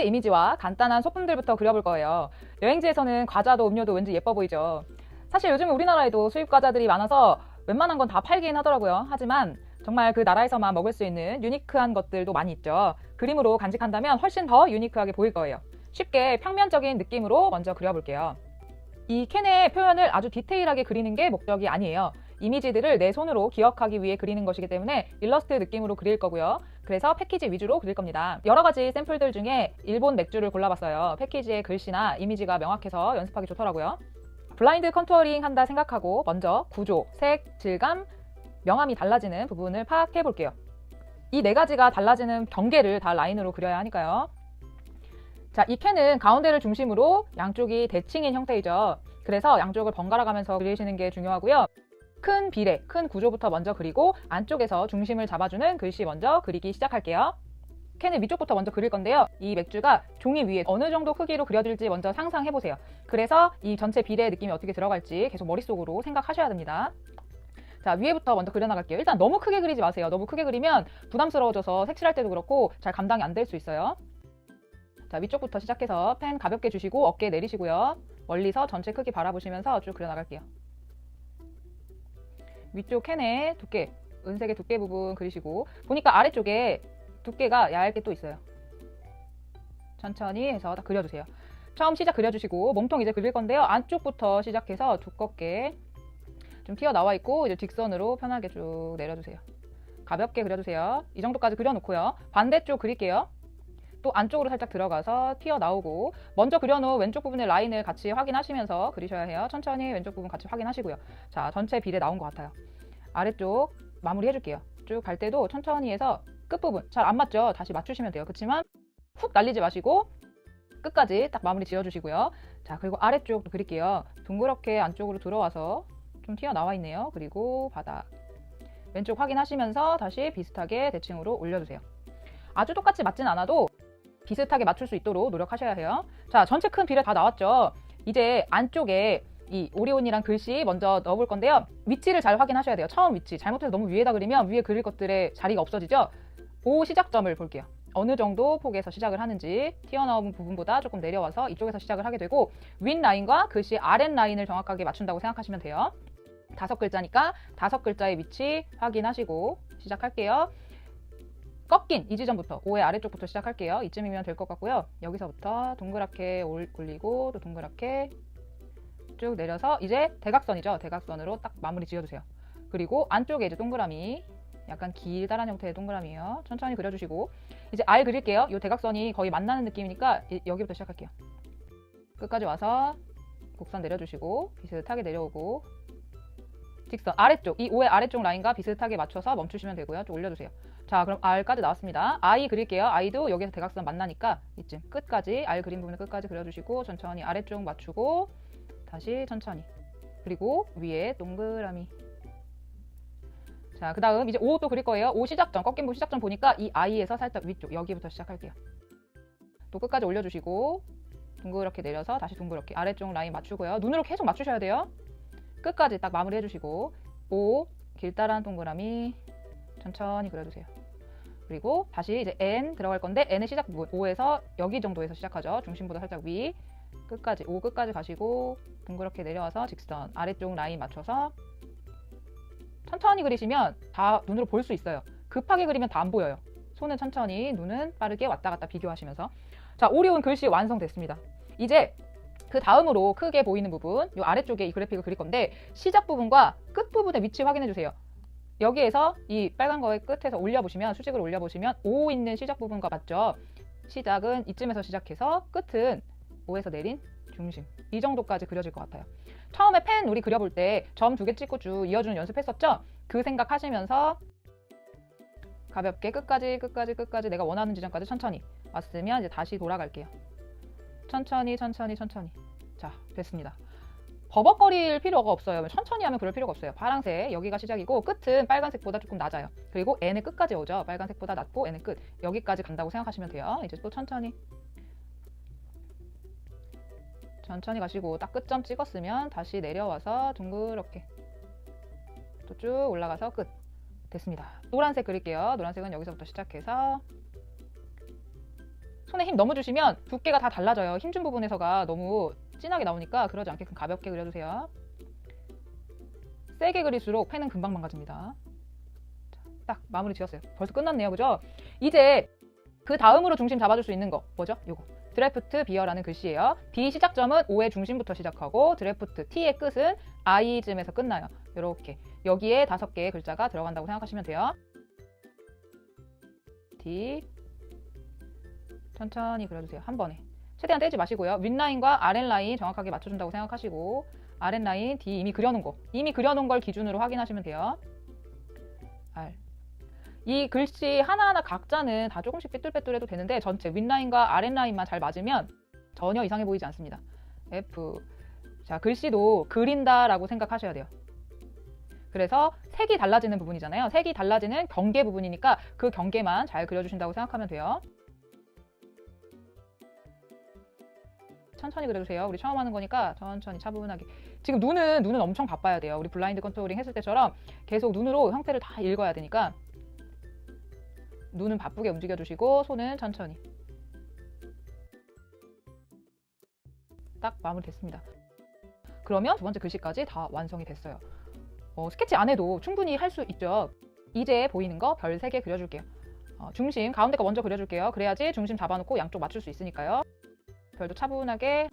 이미지와 간단한 소품들부터 그려볼 거예요. 여행지에서는 과자도 음료도 왠지 예뻐 보이죠. 사실 요즘은 우리나라에도 수입 과자들이 많아서 웬만한 건 다 팔긴 하더라고요. 하지만 정말 그 나라에서만 먹을 수 있는 유니크한 것들도 많이 있죠. 그림으로 간직한다면 훨씬 더 유니크하게 보일 거예요. 쉽게 평면적인 느낌으로 먼저 그려볼게요. 이 캔의 표현을 아주 디테일하게 그리는 게 목적이 아니에요. 이미지들을 내 손으로 기억하기 위해 그리는 것이기 때문에 일러스트 느낌으로 그릴 거고요. 그래서 패키지 위주로 그릴 겁니다. 여러 가지 샘플들 중에 일본 맥주를 골라봤어요. 패키지의 글씨나 이미지가 명확해서 연습하기 좋더라고요. 블라인드 컨투어링 한다 생각하고 먼저 구조, 색, 질감, 명암이 달라지는 부분을 파악해 볼게요. 이 네 가지가 달라지는 경계를 다 라인으로 그려야 하니까요. 자, 이 캔은 가운데를 중심으로 양쪽이 대칭인 형태이죠. 그래서 양쪽을 번갈아 가면서 그리시는 게 중요하고요. 큰 비례, 큰 구조부터 먼저 그리고 안쪽에서 중심을 잡아주는 글씨 먼저 그리기 시작할게요. 캔의 위쪽부터 먼저 그릴 건데요. 이 맥주가 종이 위에 어느 정도 크기로 그려질지 먼저 상상해 보세요. 그래서 이 전체 비례의 느낌이 어떻게 들어갈지 계속 머릿속으로 생각하셔야 됩니다. 자, 위에부터 먼저 그려나갈게요. 일단 너무 크게 그리지 마세요. 너무 크게 그리면 부담스러워져서 색칠할 때도 그렇고 잘 감당이 안 될 수 있어요. 자, 위쪽부터 시작해서 펜 가볍게 주시고 어깨 내리시고요. 멀리서 전체 크기 바라보시면서 쭉 그려나갈게요. 위쪽 캔의 두께, 은색의 두께 부분 그리시고 보니까 아래쪽에 두께가 얇게 또 있어요. 천천히 해서 딱 그려주세요. 처음 시작 그려주시고 몸통 이제 그릴 건데요. 안쪽부터 시작해서 두껍게 좀 튀어나와 있고 이제 직선으로 편하게 쭉 내려주세요. 가볍게 그려주세요. 이 정도까지 그려놓고요. 반대쪽 그릴게요. 또 안쪽으로 살짝 들어가서 튀어나오고 먼저 그려놓은 왼쪽 부분의 라인을 같이 확인하시면서 그리셔야 해요. 천천히 왼쪽 부분 같이 확인하시고요. 자, 전체 비례 나온 것 같아요. 아래쪽 마무리 해줄게요. 쭉 갈 때도 천천히 해서 끝부분 잘 안 맞죠? 다시 맞추시면 돼요. 그렇지만 훅 날리지 마시고 끝까지 딱 마무리 지어주시고요. 자, 그리고 아래쪽도 그릴게요. 둥그렇게 안쪽으로 들어와서 좀 튀어나와 있네요. 그리고 바닥 왼쪽 확인하시면서 다시 비슷하게 대칭으로 올려주세요. 아주 똑같이 맞진 않아도 비슷하게 맞출 수 있도록 노력하셔야 해요. 자, 전체 큰 비례 다 나왔죠? 이제 안쪽에 이 오리온이란 글씨 먼저 넣어볼 건데요. 위치를 잘 확인하셔야 돼요. 처음 위치. 잘못해서 너무 위에다 그리면 위에 그릴 것들의 자리가 없어지죠? O 시작점을 볼게요. 어느 정도 폭에서 시작을 하는지 튀어나온 부분보다 조금 내려와서 이쪽에서 시작을 하게 되고 윗 라인과 글씨 아랫 라인을 정확하게 맞춘다고 생각하시면 돼요. 5글자니까 5글자의 위치 확인하시고 시작할게요. 꺾인 이 지점부터 O의 아래쪽부터 시작할게요. 이쯤이면 될 것 같고요. 여기서부터 동그랗게 올리고 또 동그랗게 쭉 내려서 이제 대각선이죠. 대각선으로 딱 마무리 지어주세요. 그리고 안쪽에 이제 동그라미 약간 길다란 형태의 동그라미예요. 천천히 그려주시고 이제 R 그릴게요. 이 대각선이 거의 만나는 느낌이니까 여기부터 시작할게요. 끝까지 와서 곡선 내려주시고 비슷하게 내려오고 직선 아래쪽 이 O의 아래쪽 라인과 비슷하게 맞춰서 멈추시면 되고요. 좀 올려주세요. 자, 그럼 R까지 나왔습니다. I 그릴게요. I도 여기서 대각선 만나니까 이쯤 끝까지 R 그린 부분을 끝까지 그려주시고 천천히 아래쪽 맞추고 다시 천천히 그리고 위에 동그라미. 자, 그 다음 이제 O 또 그릴 거예요. O 시작점 꺾인 부분 시작점 보니까 이 I에서 살짝 위쪽 여기부터 시작할게요. 또 끝까지 올려주시고 둥그렇게 내려서 다시 둥그렇게 아래쪽 라인 맞추고요. 눈으로 계속 맞추셔야 돼요. 끝까지 딱 마무리 해주시고 O 길다란 동그라미 천천히 그려주세요. 그리고 다시 이제 N 들어갈 건데 N의 시작 부분 O에서 여기 정도에서 시작하죠. 중심보다 살짝 위 끝까지 O 끝까지 가시고 둥그렇게 내려와서 직선 아래쪽 라인 맞춰서 천천히 그리시면 다 눈으로 볼 수 있어요. 급하게 그리면 다 안 보여요. 손은 천천히 눈은 빠르게 왔다 갔다 비교하시면서 자, 오리온 글씨 완성됐습니다. 이제 그 다음으로 크게 보이는 부분 이 아래쪽에 이 그래픽을 그릴 건데 시작 부분과 끝 부분의 위치 확인해 주세요. 여기에서 이 빨간 거의 끝에서 올려보시면 수직을 올려보시면 O 있는 시작 부분과 맞죠? 시작은 이쯤에서 시작해서 끝은 O에서 내린 중심 이 정도까지 그려질 것 같아요. 처음에 펜 우리 그려볼 때 점 2개 찍고 쭉 이어주는 연습했었죠? 그 생각하시면서 가볍게 끝까지 내가 원하는 지점까지 천천히 왔으면 이제 다시 돌아갈게요. 천천히 자, 됐습니다. 버벅거릴 필요가 없어요. 천천히 하면 그럴 필요가 없어요. 파란색 여기가 시작이고 끝은 빨간색보다 조금 낮아요. 그리고 N의 끝까지 오죠. 빨간색보다 낮고 N의 끝 여기까지 간다고 생각하시면 돼요. 이제 또 천천히 가시고 딱 끝점 찍었으면 다시 내려와서 둥그렇게 또 쭉 올라가서 끝 됐습니다. 노란색 그릴게요. 노란색은 여기서부터 시작해서 손에 힘 너무 주시면 두께가 다 달라져요. 힘준 부분에서가 너무 진하게 나오니까 그러지 않게끔 가볍게 그려주세요. 세게 그릴수록 펜은 금방 망가집니다. 딱 마무리 지었어요. 벌써 끝났네요. 그죠? 이제 그 다음으로 중심 잡아줄 수 있는 거 뭐죠? 요거 드래프트 비어라는 글씨예요. B 시작점은 O의 중심부터 시작하고 드래프트 T의 끝은 I쯤에서 끝나요. 이렇게 여기에 5개의 글자가 들어간다고 생각하시면 돼요. D 천천히 그려주세요. 한 번에 최대한 떼지 마시고요. 윗라인과 아랫라인 정확하게 맞춰준다고 생각하시고 아랫라인 D 이미 그려놓은 걸 기준으로 확인하시면 돼요. R 이 글씨 하나하나 각자는 다 조금씩 삐뚤빼뚤해도 되는데 전체 윗라인과 아랫라인만 잘 맞으면 전혀 이상해 보이지 않습니다. F 자 글씨도 그린다라고 생각하셔야 돼요. 그래서 색이 달라지는 부분이잖아요. 색이 달라지는 경계 부분이니까 그 경계만 잘 그려주신다고 생각하면 돼요. 천천히 그려주세요. 우리 처음 하는 거니까 천천히 차분하게. 지금 눈은 엄청 바빠야 돼요. 우리 블라인드 컨투어링 했을 때처럼 계속 눈으로 형태를 다 읽어야 되니까 눈은 바쁘게 움직여주시고 손은 천천히. 딱 마무리됐습니다. 그러면 두 번째 글씨까지 다 완성이 됐어요. 스케치 안 해도 충분히 할 수 있죠. 이제 보이는 거 별 3개 그려줄게요. 중심 가운데 거 먼저 그려줄게요. 그래야지 중심 잡아놓고 양쪽 맞출 수 있으니까요. 별도 차분하게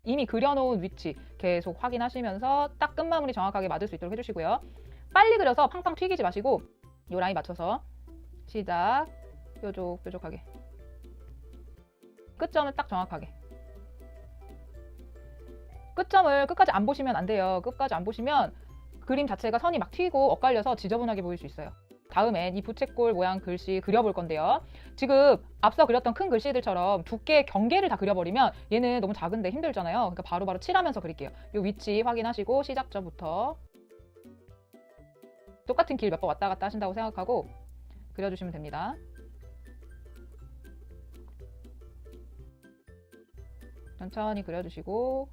이미 그려놓은 위치 계속 확인하시면서 딱 끝마무리 정확하게 맞을 수 있도록 해주시고요. 빨리 그려서 팡팡 튀기지 마시고 요 라인 맞춰서 시작 뾰족뾰족하게 끝점을 딱 정확하게. 끝점을 끝까지 안 보시면 안 돼요. 끝까지 안 보시면 그림 자체가 선이 막 튀고 엇갈려서 지저분하게 보일 수 있어요. 다음엔 이 부채꼴 모양 글씨 그려볼 건데요. 지금 앞서 그렸던 큰 글씨들처럼 두께 경계를 다 그려버리면 얘는 너무 작은데 힘들잖아요. 그러니까 바로바로 칠하면서 그릴게요. 이 위치 확인하시고 시작점부터 똑같은 길 몇 번 왔다 갔다 하신다고 생각하고 그려주시면 됩니다. 천천히 그려주시고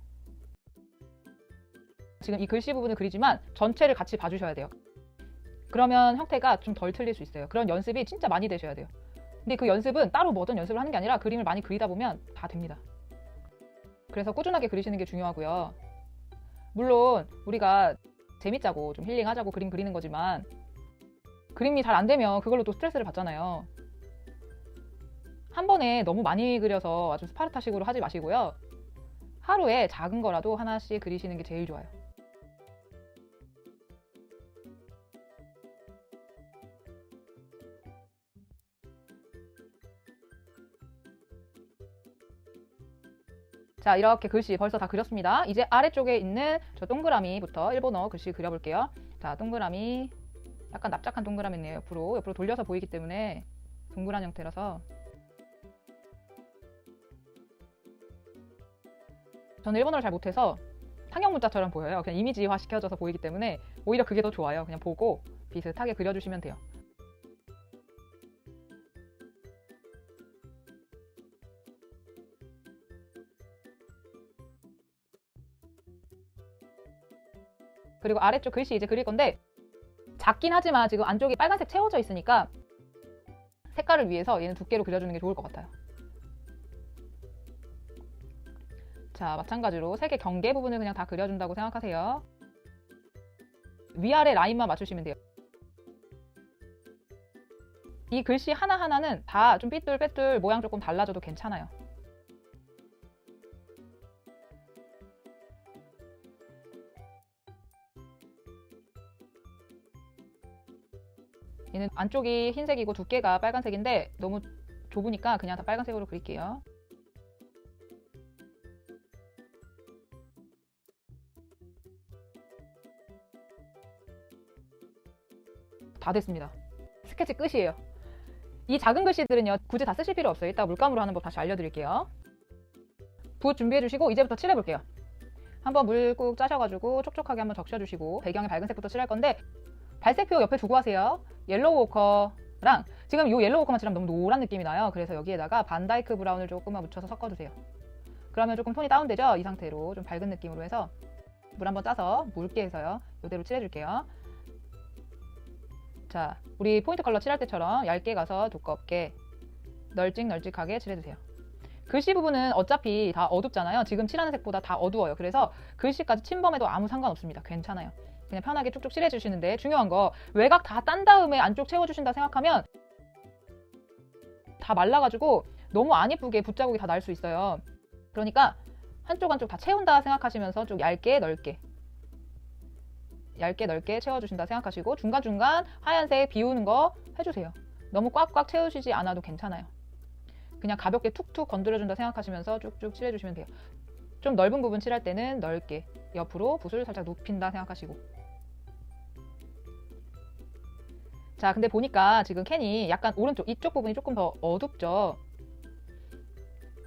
지금 이 글씨 부분을 그리지만 전체를 같이 봐주셔야 돼요. 그러면 형태가 좀 덜 틀릴 수 있어요. 그런 연습이 진짜 많이 되셔야 돼요. 근데 그 연습은 따로 뭐 어떤 연습을 하는 게 아니라 그림을 많이 그리다 보면 다 됩니다. 그래서 꾸준하게 그리시는 게 중요하고요. 물론 우리가 재밌자고 좀 힐링하자고 그림 그리는 거지만 그림이 잘 안 되면 그걸로 또 스트레스를 받잖아요. 한 번에 너무 많이 그려서 아주 스파르타식으로 하지 마시고요. 하루에 작은 거라도 하나씩 그리시는 게 제일 좋아요. 자, 이렇게 글씨 벌써 다 그렸습니다. 이제 아래쪽에 있는 저 동그라미부터 일본어 글씨 그려볼게요. 자, 동그라미 약간 납작한 동그라미네요. 옆으로 돌려서 보이기 때문에 동그란 형태라서 저는 일본어를 잘 못해서 상형 문자처럼 보여요. 그냥 이미지화 시켜져서 보이기 때문에 오히려 그게 더 좋아요. 그냥 보고 비슷하게 그려주시면 돼요. 그리고 아래쪽 글씨 이제 그릴 건데 작긴 하지만 지금 안쪽이 빨간색 채워져 있으니까 색깔을 위해서 얘는 두께로 그려주는 게 좋을 것 같아요. 자, 마찬가지로 색의 경계 부분을 그냥 다 그려준다고 생각하세요. 위아래 라인만 맞추시면 돼요. 이 글씨 하나하나는 다 좀 삐뚤빼뚤 모양 조금 달라져도 괜찮아요. 얘는 안쪽이 흰색이고 두께가 빨간색인데 너무 좁으니까 그냥 다 빨간색으로 그릴게요. 다 됐습니다. 스케치 끝이에요. 이 작은 글씨들은요 굳이 다 쓰실 필요 없어요. 이따 물감으로 하는 법 다시 알려드릴게요. 붓 준비해 주시고 이제부터 칠해 볼게요. 한번 물 꾹 짜셔가지고 촉촉하게 한번 적셔주시고 배경에 밝은 색부터 칠할 건데 발색표 옆에 두고 하세요. 옐로우 오커랑 지금 이 옐로우 오커만 칠하면 너무 노란 느낌이 나요. 그래서 여기에다가 반다이크 브라운을 조금만 묻혀서 섞어주세요. 그러면 조금 톤이 다운되죠? 이 상태로 좀 밝은 느낌으로 해서 물 한번 짜서 묽게 해서요. 이대로 칠해줄게요. 자, 우리 포인트 컬러 칠할 때처럼 얇게 가서 두껍게 널찍널찍하게 칠해주세요. 글씨 부분은 어차피 다 어둡잖아요. 지금 칠하는 색보다 다 어두워요. 그래서 글씨까지 침범해도 아무 상관없습니다. 괜찮아요. 그냥 편하게 쭉쭉 칠해주시는데, 중요한 거 외곽 다 딴 다음에 안쪽 채워주신다 생각하면 다 말라가지고 너무 안 예쁘게 붓자국이 다 날 수 있어요. 그러니까 한쪽 다 채운다 생각하시면서 좀 얇게 넓게 채워주신다 생각하시고, 중간중간 하얀색 비우는 거 해주세요. 너무 꽉꽉 채우시지 않아도 괜찮아요. 그냥 가볍게 툭툭 건드려준다 생각하시면서 쭉쭉 칠해주시면 돼요. 좀 넓은 부분 칠할 때는 넓게 옆으로 붓을 살짝 눕힌다 생각하시고. 자, 근데 보니까 지금 캔이 약간 오른쪽 이쪽 부분이 조금 더 어둡죠.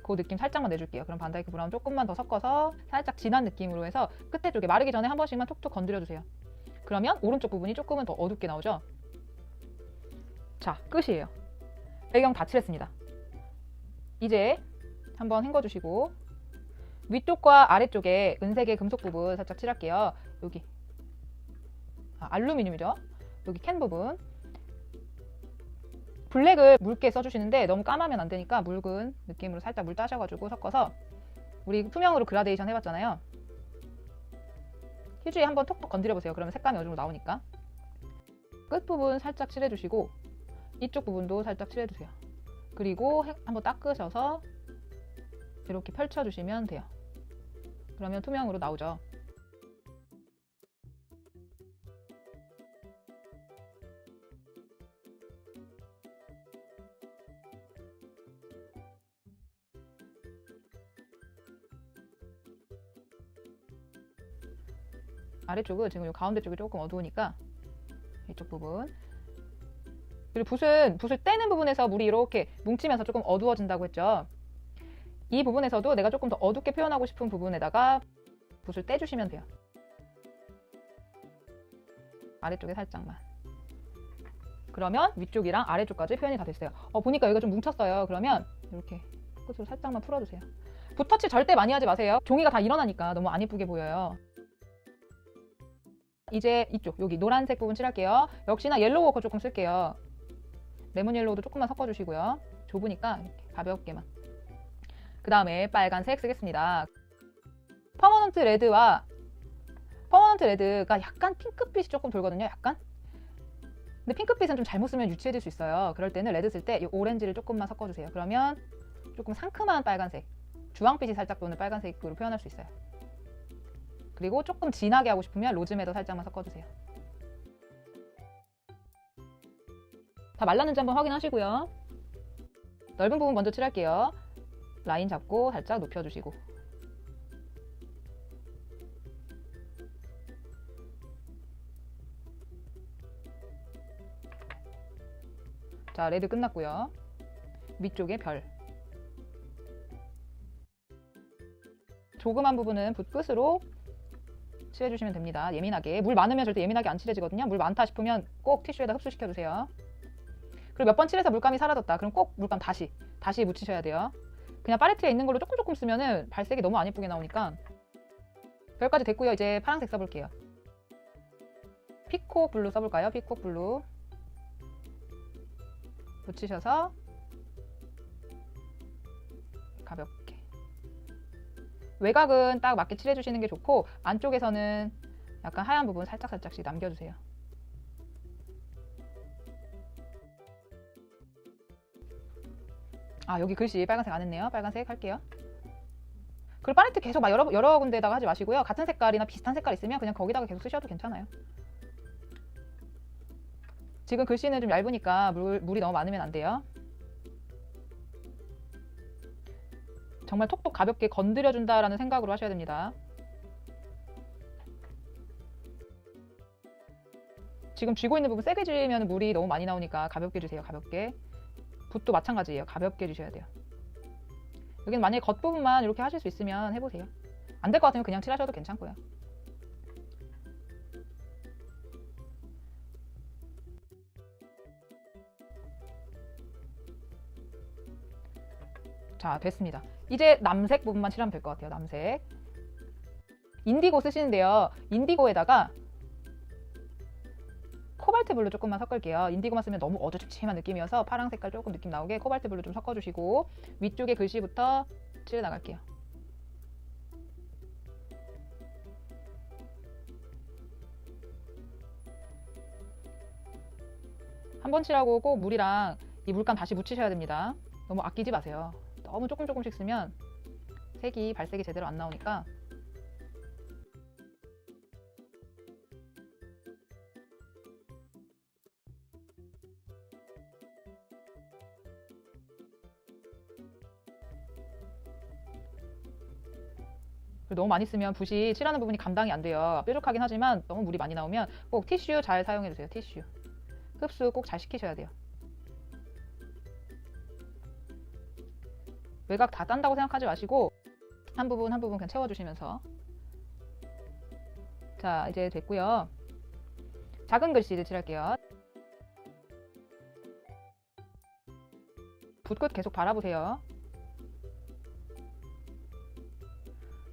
그 느낌 살짝만 내줄게요. 그럼 반다이크 브라운 조금만 더 섞어서 살짝 진한 느낌으로 해서 끝에 쪽에 마르기 전에 한 번씩만 툭툭 건드려주세요. 그러면 오른쪽 부분이 조금은 더 어둡게 나오죠. 자, 끝이에요. 배경 다 칠했습니다. 이제 한번 헹궈주시고 위쪽과 아래쪽에 은색의 금속 부분 살짝 칠할게요. 여기 알루미늄이죠. 여기 캔 부분 블랙을 묽게 써주시는데 너무 까마면 안 되니까 묽은 느낌으로 살짝 물 따셔가지고 섞어서, 우리 투명으로 그라데이션 해봤잖아요. 휴지에 한번 톡톡 건드려보세요. 그러면 색감이 어느 정도 나오니까. 끝부분 살짝 칠해주시고 이쪽 부분도 살짝 칠해주세요. 그리고 한번 닦으셔서 이렇게 펼쳐주시면 돼요. 그러면 투명으로 나오죠. 아래쪽은 지금 이 가운데 쪽이 조금 어두우니까 이쪽 부분, 그리고 붓을 떼는 부분에서 물이 이렇게 뭉치면서 조금 어두워진다고 했죠. 이 부분에서도 내가 조금 더 어둡게 표현하고 싶은 부분에다가 붓을 떼주시면 돼요. 아래쪽에 살짝만. 그러면 위쪽이랑 아래쪽까지 표현이 다 됐어요. 보니까 여기가 좀 뭉쳤어요. 그러면 이렇게 끝으로 살짝만 풀어주세요. 붓터치 절대 많이 하지 마세요. 종이가 다 일어나니까 너무 안 예쁘게 보여요. 이제 이쪽 여기 노란색 부분 칠할게요. 역시나 옐로우 워커 조금 쓸게요. 레몬 옐로우도 조금만 섞어주시고요. 좁으니까 이렇게 가볍게만. 그 다음에 빨간색 쓰겠습니다. 퍼머넌트 레드가 약간 핑크빛이 조금 돌거든요. 약간. 근데 핑크빛은 좀 잘못 쓰면 유치해질 수 있어요. 그럴 때는 레드 쓸 때 이 오렌지를 조금만 섞어주세요. 그러면 조금 상큼한 빨간색, 주황빛이 살짝 도는 빨간색으로 표현할 수 있어요. 그리고 조금 진하게 하고 싶으면 로즈메더 살짝만 섞어주세요. 다 말랐는지 한번 확인하시고요. 넓은 부분 먼저 칠할게요. 라인 잡고 살짝 높여주시고. 자, 레드 끝났고요. 위쪽에 별. 조그만 부분은 붓 끝으로 칠해주시면 됩니다. 예민하게. 물 많으면 절대 예민하게 안 칠해지거든요. 물 많다 싶으면 꼭 티슈에다 흡수시켜주세요. 그리고 몇 번 칠해서 물감이 사라졌다. 그럼 꼭 물감 다시 묻히셔야 돼요. 그냥 팔레트에 있는 걸로 조금 쓰면은 발색이 너무 안 예쁘게 나오니까. 별까지 됐고요. 이제 파란색 써볼게요. 피콕 블루 써볼까요? 피콕 블루 묻히셔서 가볍게. 외곽은 딱 맞게 칠해주시는 게 좋고, 안쪽에서는 약간 하얀 부분 살짝씩 남겨주세요. 여기 글씨 빨간색 안 했네요. 빨간색 할게요. 그리고 팔레트 계속 막 여러 군데다가 하지 마시고요. 같은 색깔이나 비슷한 색깔 있으면 그냥 거기다가 계속 쓰셔도 괜찮아요. 지금 글씨는 좀 얇으니까 물이 너무 많으면 안 돼요. 정말 톡톡 가볍게 건드려준다라는 생각으로 하셔야 됩니다. 지금 쥐고 있는 부분 세게 쥐면 물이 너무 많이 나오니까 가볍게 주세요. 가볍게. 붓도 마찬가지예요. 가볍게 주셔야 돼요. 여기는 만약에 겉부분만 이렇게 하실 수 있으면 해보세요. 안 될 것 같으면 그냥 칠하셔도 괜찮고요. 자, 됐습니다. 이제 남색 부분만 칠하면 될 것 같아요. 남색. 인디고 쓰시는데요. 인디고에다가 코발트 블루 조금만 섞을게요. 인디고만 쓰면 너무 어두침침한 느낌이어서 파랑 색깔 조금 느낌 나오게 코발트 블루 좀 섞어주시고 위쪽에 글씨부터 칠해 나갈게요. 한 번 칠하고 꼭 물이랑 이 물감 다시 묻히셔야 됩니다. 너무 아끼지 마세요. 너무 조금씩 쓰면 색이 발색이 제대로 안 나오니까. 너무 많이 쓰면 붓이 칠하는 부분이 감당이 안 돼요. 뾰족하긴 하지만 너무 물이 많이 나오면 꼭 티슈 잘 사용해주세요. 티슈 흡수 꼭 잘 시키셔야 돼요. 외곽 다 딴다고 생각하지 마시고 한 부분 한 부분 그냥 채워주시면서. 자, 이제 됐고요. 작은 글씨를 칠할게요. 붓끝 계속 바라보세요.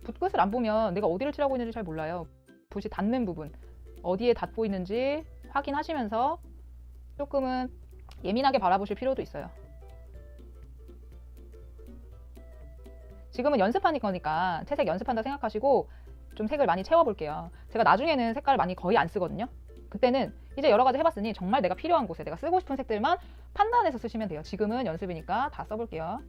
붓끝을 안 보면 내가 어디를 칠하고 있는지 잘 몰라요. 붓이 닿는 부분, 어디에 닿고 있는지 확인하시면서 조금은 예민하게 바라보실 필요도 있어요. 지금은 연습하는 거니까 채색 연습한다 생각하시고 좀 색을 많이 채워볼게요. 제가 나중에는 색깔을 많이 거의 안 쓰거든요. 그때는 이제 여러 가지 해봤으니 정말 내가 필요한 곳에 내가 쓰고 싶은 색들만 판단해서 쓰시면 돼요. 지금은 연습이니까 다 써볼게요.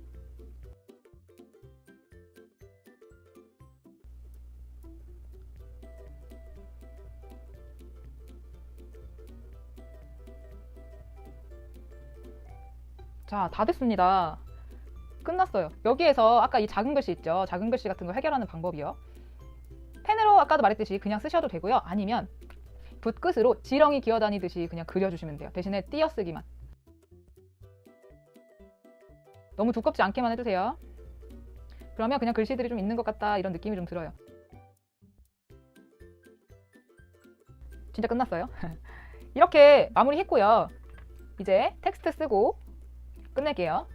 자, 다 됐습니다. 끝났어요. 여기에서 아까 이 작은 글씨 있죠? 작은 글씨 같은 거 해결하는 방법이요. 펜으로 아까도 말했듯이 그냥 쓰셔도 되고요. 아니면 붓끝으로 지렁이 기어다니듯이 그냥 그려주시면 돼요. 대신에 띄어쓰기만. 너무 두껍지 않게만 해주세요. 그러면 그냥 글씨들이 좀 있는 것 같다 이런 느낌이 좀 들어요. 진짜 끝났어요. 이렇게 마무리했고요. 이제 텍스트 쓰고 끝낼게요.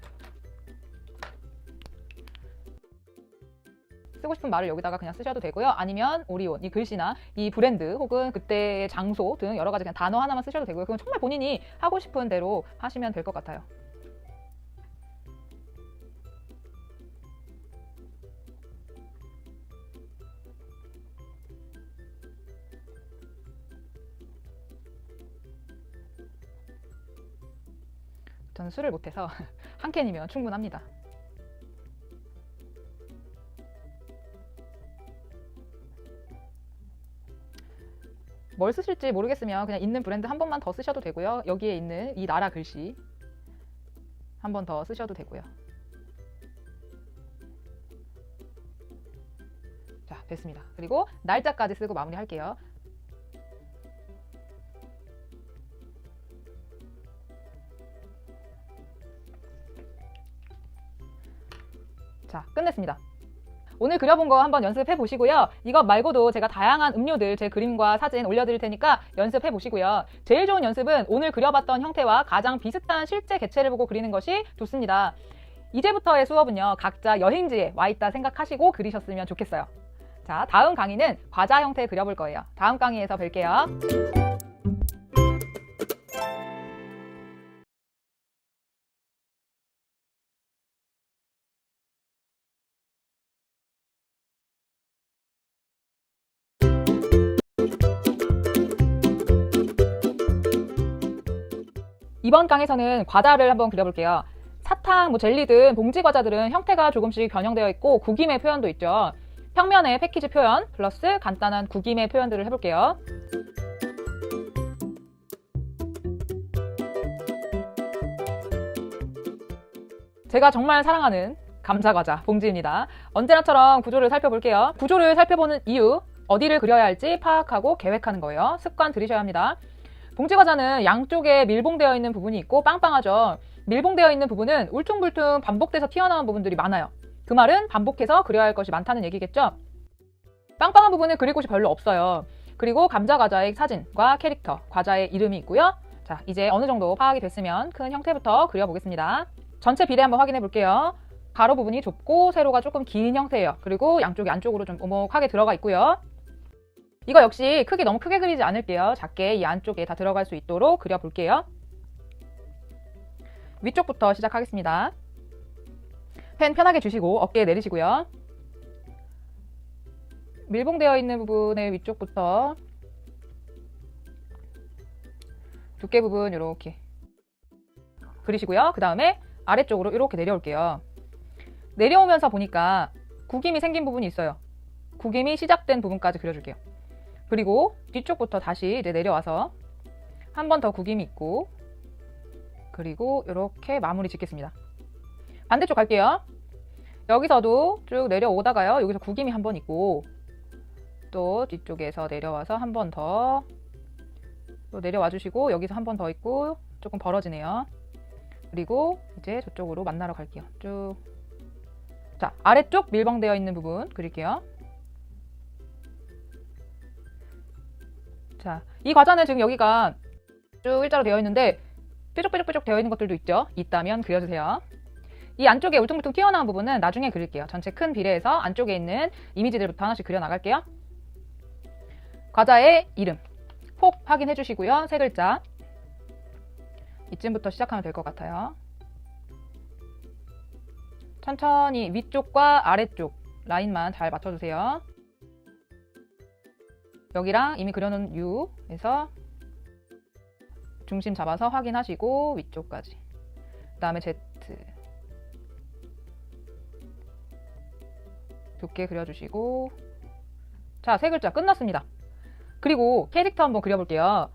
쓰고 싶은 말을 여기다가 그냥 쓰셔도 되고요. 아니면 오리온, 이 글씨나 이 브랜드 혹은 그때의 장소 등 여러 가지 그냥 단어 하나만 쓰셔도 되고요. 그건 정말 본인이 하고 싶은 대로 하시면 될 것 같아요. 저는 술을 못해서 한 캔이면 충분합니다. 뭘 쓰실지 모르겠으면 그냥 있는 브랜드 한 번만 더 쓰셔도 되고요. 여기에 있는 이 나라 글씨 한 번 더 쓰셔도 되고요. 자, 됐습니다. 그리고 날짜까지 쓰고 마무리할게요. 자, 끝냈습니다. 오늘 그려본 거 한번 연습해 보시고요. 이것 말고도 제가 다양한 음료들 제 그림과 사진 올려드릴 테니까 연습해 보시고요. 제일 좋은 연습은 오늘 그려봤던 형태와 가장 비슷한 실제 개체를 보고 그리는 것이 좋습니다. 이제부터의 수업은요, 각자 여행지에 와 있다 생각하시고 그리셨으면 좋겠어요. 자, 다음 강의는 과자 형태 그려볼 거예요. 다음 강의에서 뵐게요. 이번 강에서는 과자를 한번 그려볼게요. 사탕, 젤리 등 봉지 과자들은 형태가 조금씩 변형되어 있고 구김의 표현도 있죠. 평면의 패키지 표현 플러스 간단한 구김의 표현들을 해볼게요. 제가 정말 사랑하는 감자과자 봉지입니다. 언제나처럼 구조를 살펴볼게요. 구조를 살펴보는 이유, 어디를 그려야 할지 파악하고 계획하는 거예요. 습관 들이셔야 합니다. 봉지과자는 양쪽에 밀봉되어 있는 부분이 있고 빵빵하죠. 밀봉되어 있는 부분은 울퉁불퉁 반복돼서 튀어나온 부분들이 많아요. 그 말은 반복해서 그려야 할 것이 많다는 얘기겠죠. 빵빵한 부분은 그릴 곳이 별로 없어요. 그리고 감자과자의 사진과 캐릭터, 과자의 이름이 있고요. 자, 이제 어느 정도 파악이 됐으면 큰 형태부터 그려보겠습니다. 전체 비례 한번 확인해 볼게요. 가로 부분이 좁고 세로가 조금 긴 형태예요. 그리고 양쪽이 안쪽으로 좀 오목하게 들어가 있고요. 이거 역시 크기 너무 크게 그리지 않을게요. 작게 이 안쪽에 다 들어갈 수 있도록 그려볼게요. 위쪽부터 시작하겠습니다. 펜 편하게 주시고 어깨에 내리시고요. 밀봉되어 있는 부분의 위쪽부터 두께 부분 이렇게 그리시고요. 그 다음에 아래쪽으로 이렇게 내려올게요. 내려오면서 보니까 구김이 생긴 부분이 있어요. 구김이 시작된 부분까지 그려줄게요. 그리고 뒤쪽부터 다시 이제 내려와서 한 번 더 구김이 있고, 그리고 이렇게 마무리 짓겠습니다. 반대쪽 갈게요. 여기서도 쭉 내려오다가요. 여기서 구김이 한 번 있고, 또 뒤쪽에서 내려와서 한 번 더 또 내려와 주시고, 여기서 한 번 더 있고, 조금 벌어지네요. 그리고 이제 저쪽으로 만나러 갈게요. 쭉. 자, 아래쪽 밀봉되어 있는 부분 그릴게요. 자, 이 과자는 지금 여기가 쭉 일자로 되어 있는데 뾰족뾰족 되어 있는 것들도 있죠. 있다면 그려주세요. 이 안쪽에 울퉁불퉁 튀어나온 부분은 나중에 그릴게요. 전체 큰 비례해서 안쪽에 있는 이미지들부터 하나씩 그려나갈게요. 과자의 이름 폭 확인해 주시고요. 세 글자. 이쯤부터 시작하면 될 것 같아요. 천천히 위쪽과 아래쪽 라인만 잘 맞춰주세요. 여기랑 이미 그려놓은 U에서 중심 잡아서 확인하시고 위쪽까지. 그 다음에 Z. 두께 그려주시고. 자, 세 글자 끝났습니다. 그리고 캐릭터 한번 그려볼게요.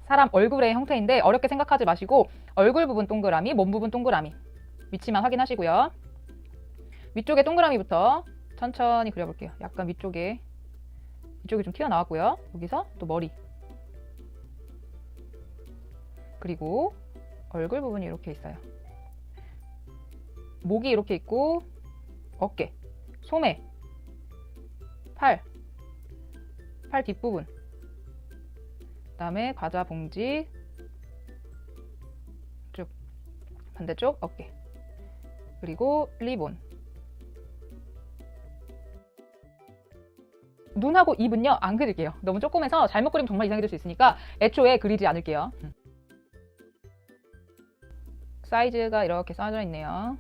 사람 얼굴의 형태인데 어렵게 생각하지 마시고 얼굴 부분 동그라미, 몸 부분 동그라미. 위치만 확인하시고요. 위쪽에 동그라미부터 천천히 그려볼게요. 약간 위쪽에 이쪽이 좀 튀어나왔고요. 여기서 또 머리. 그리고 얼굴 부분이 이렇게 있어요. 목이 이렇게 있고 어깨, 소매, 팔 뒷부분. 그다음에 과자 봉지 쭉 반대쪽 어깨. 그리고 리본. 눈하고 입은요 안 그릴게요. 너무 조그매서 잘못 그리면 정말 이상해질 수 있으니까 애초에 그리지 않을게요. 사이즈가 이렇게 써져 있네요.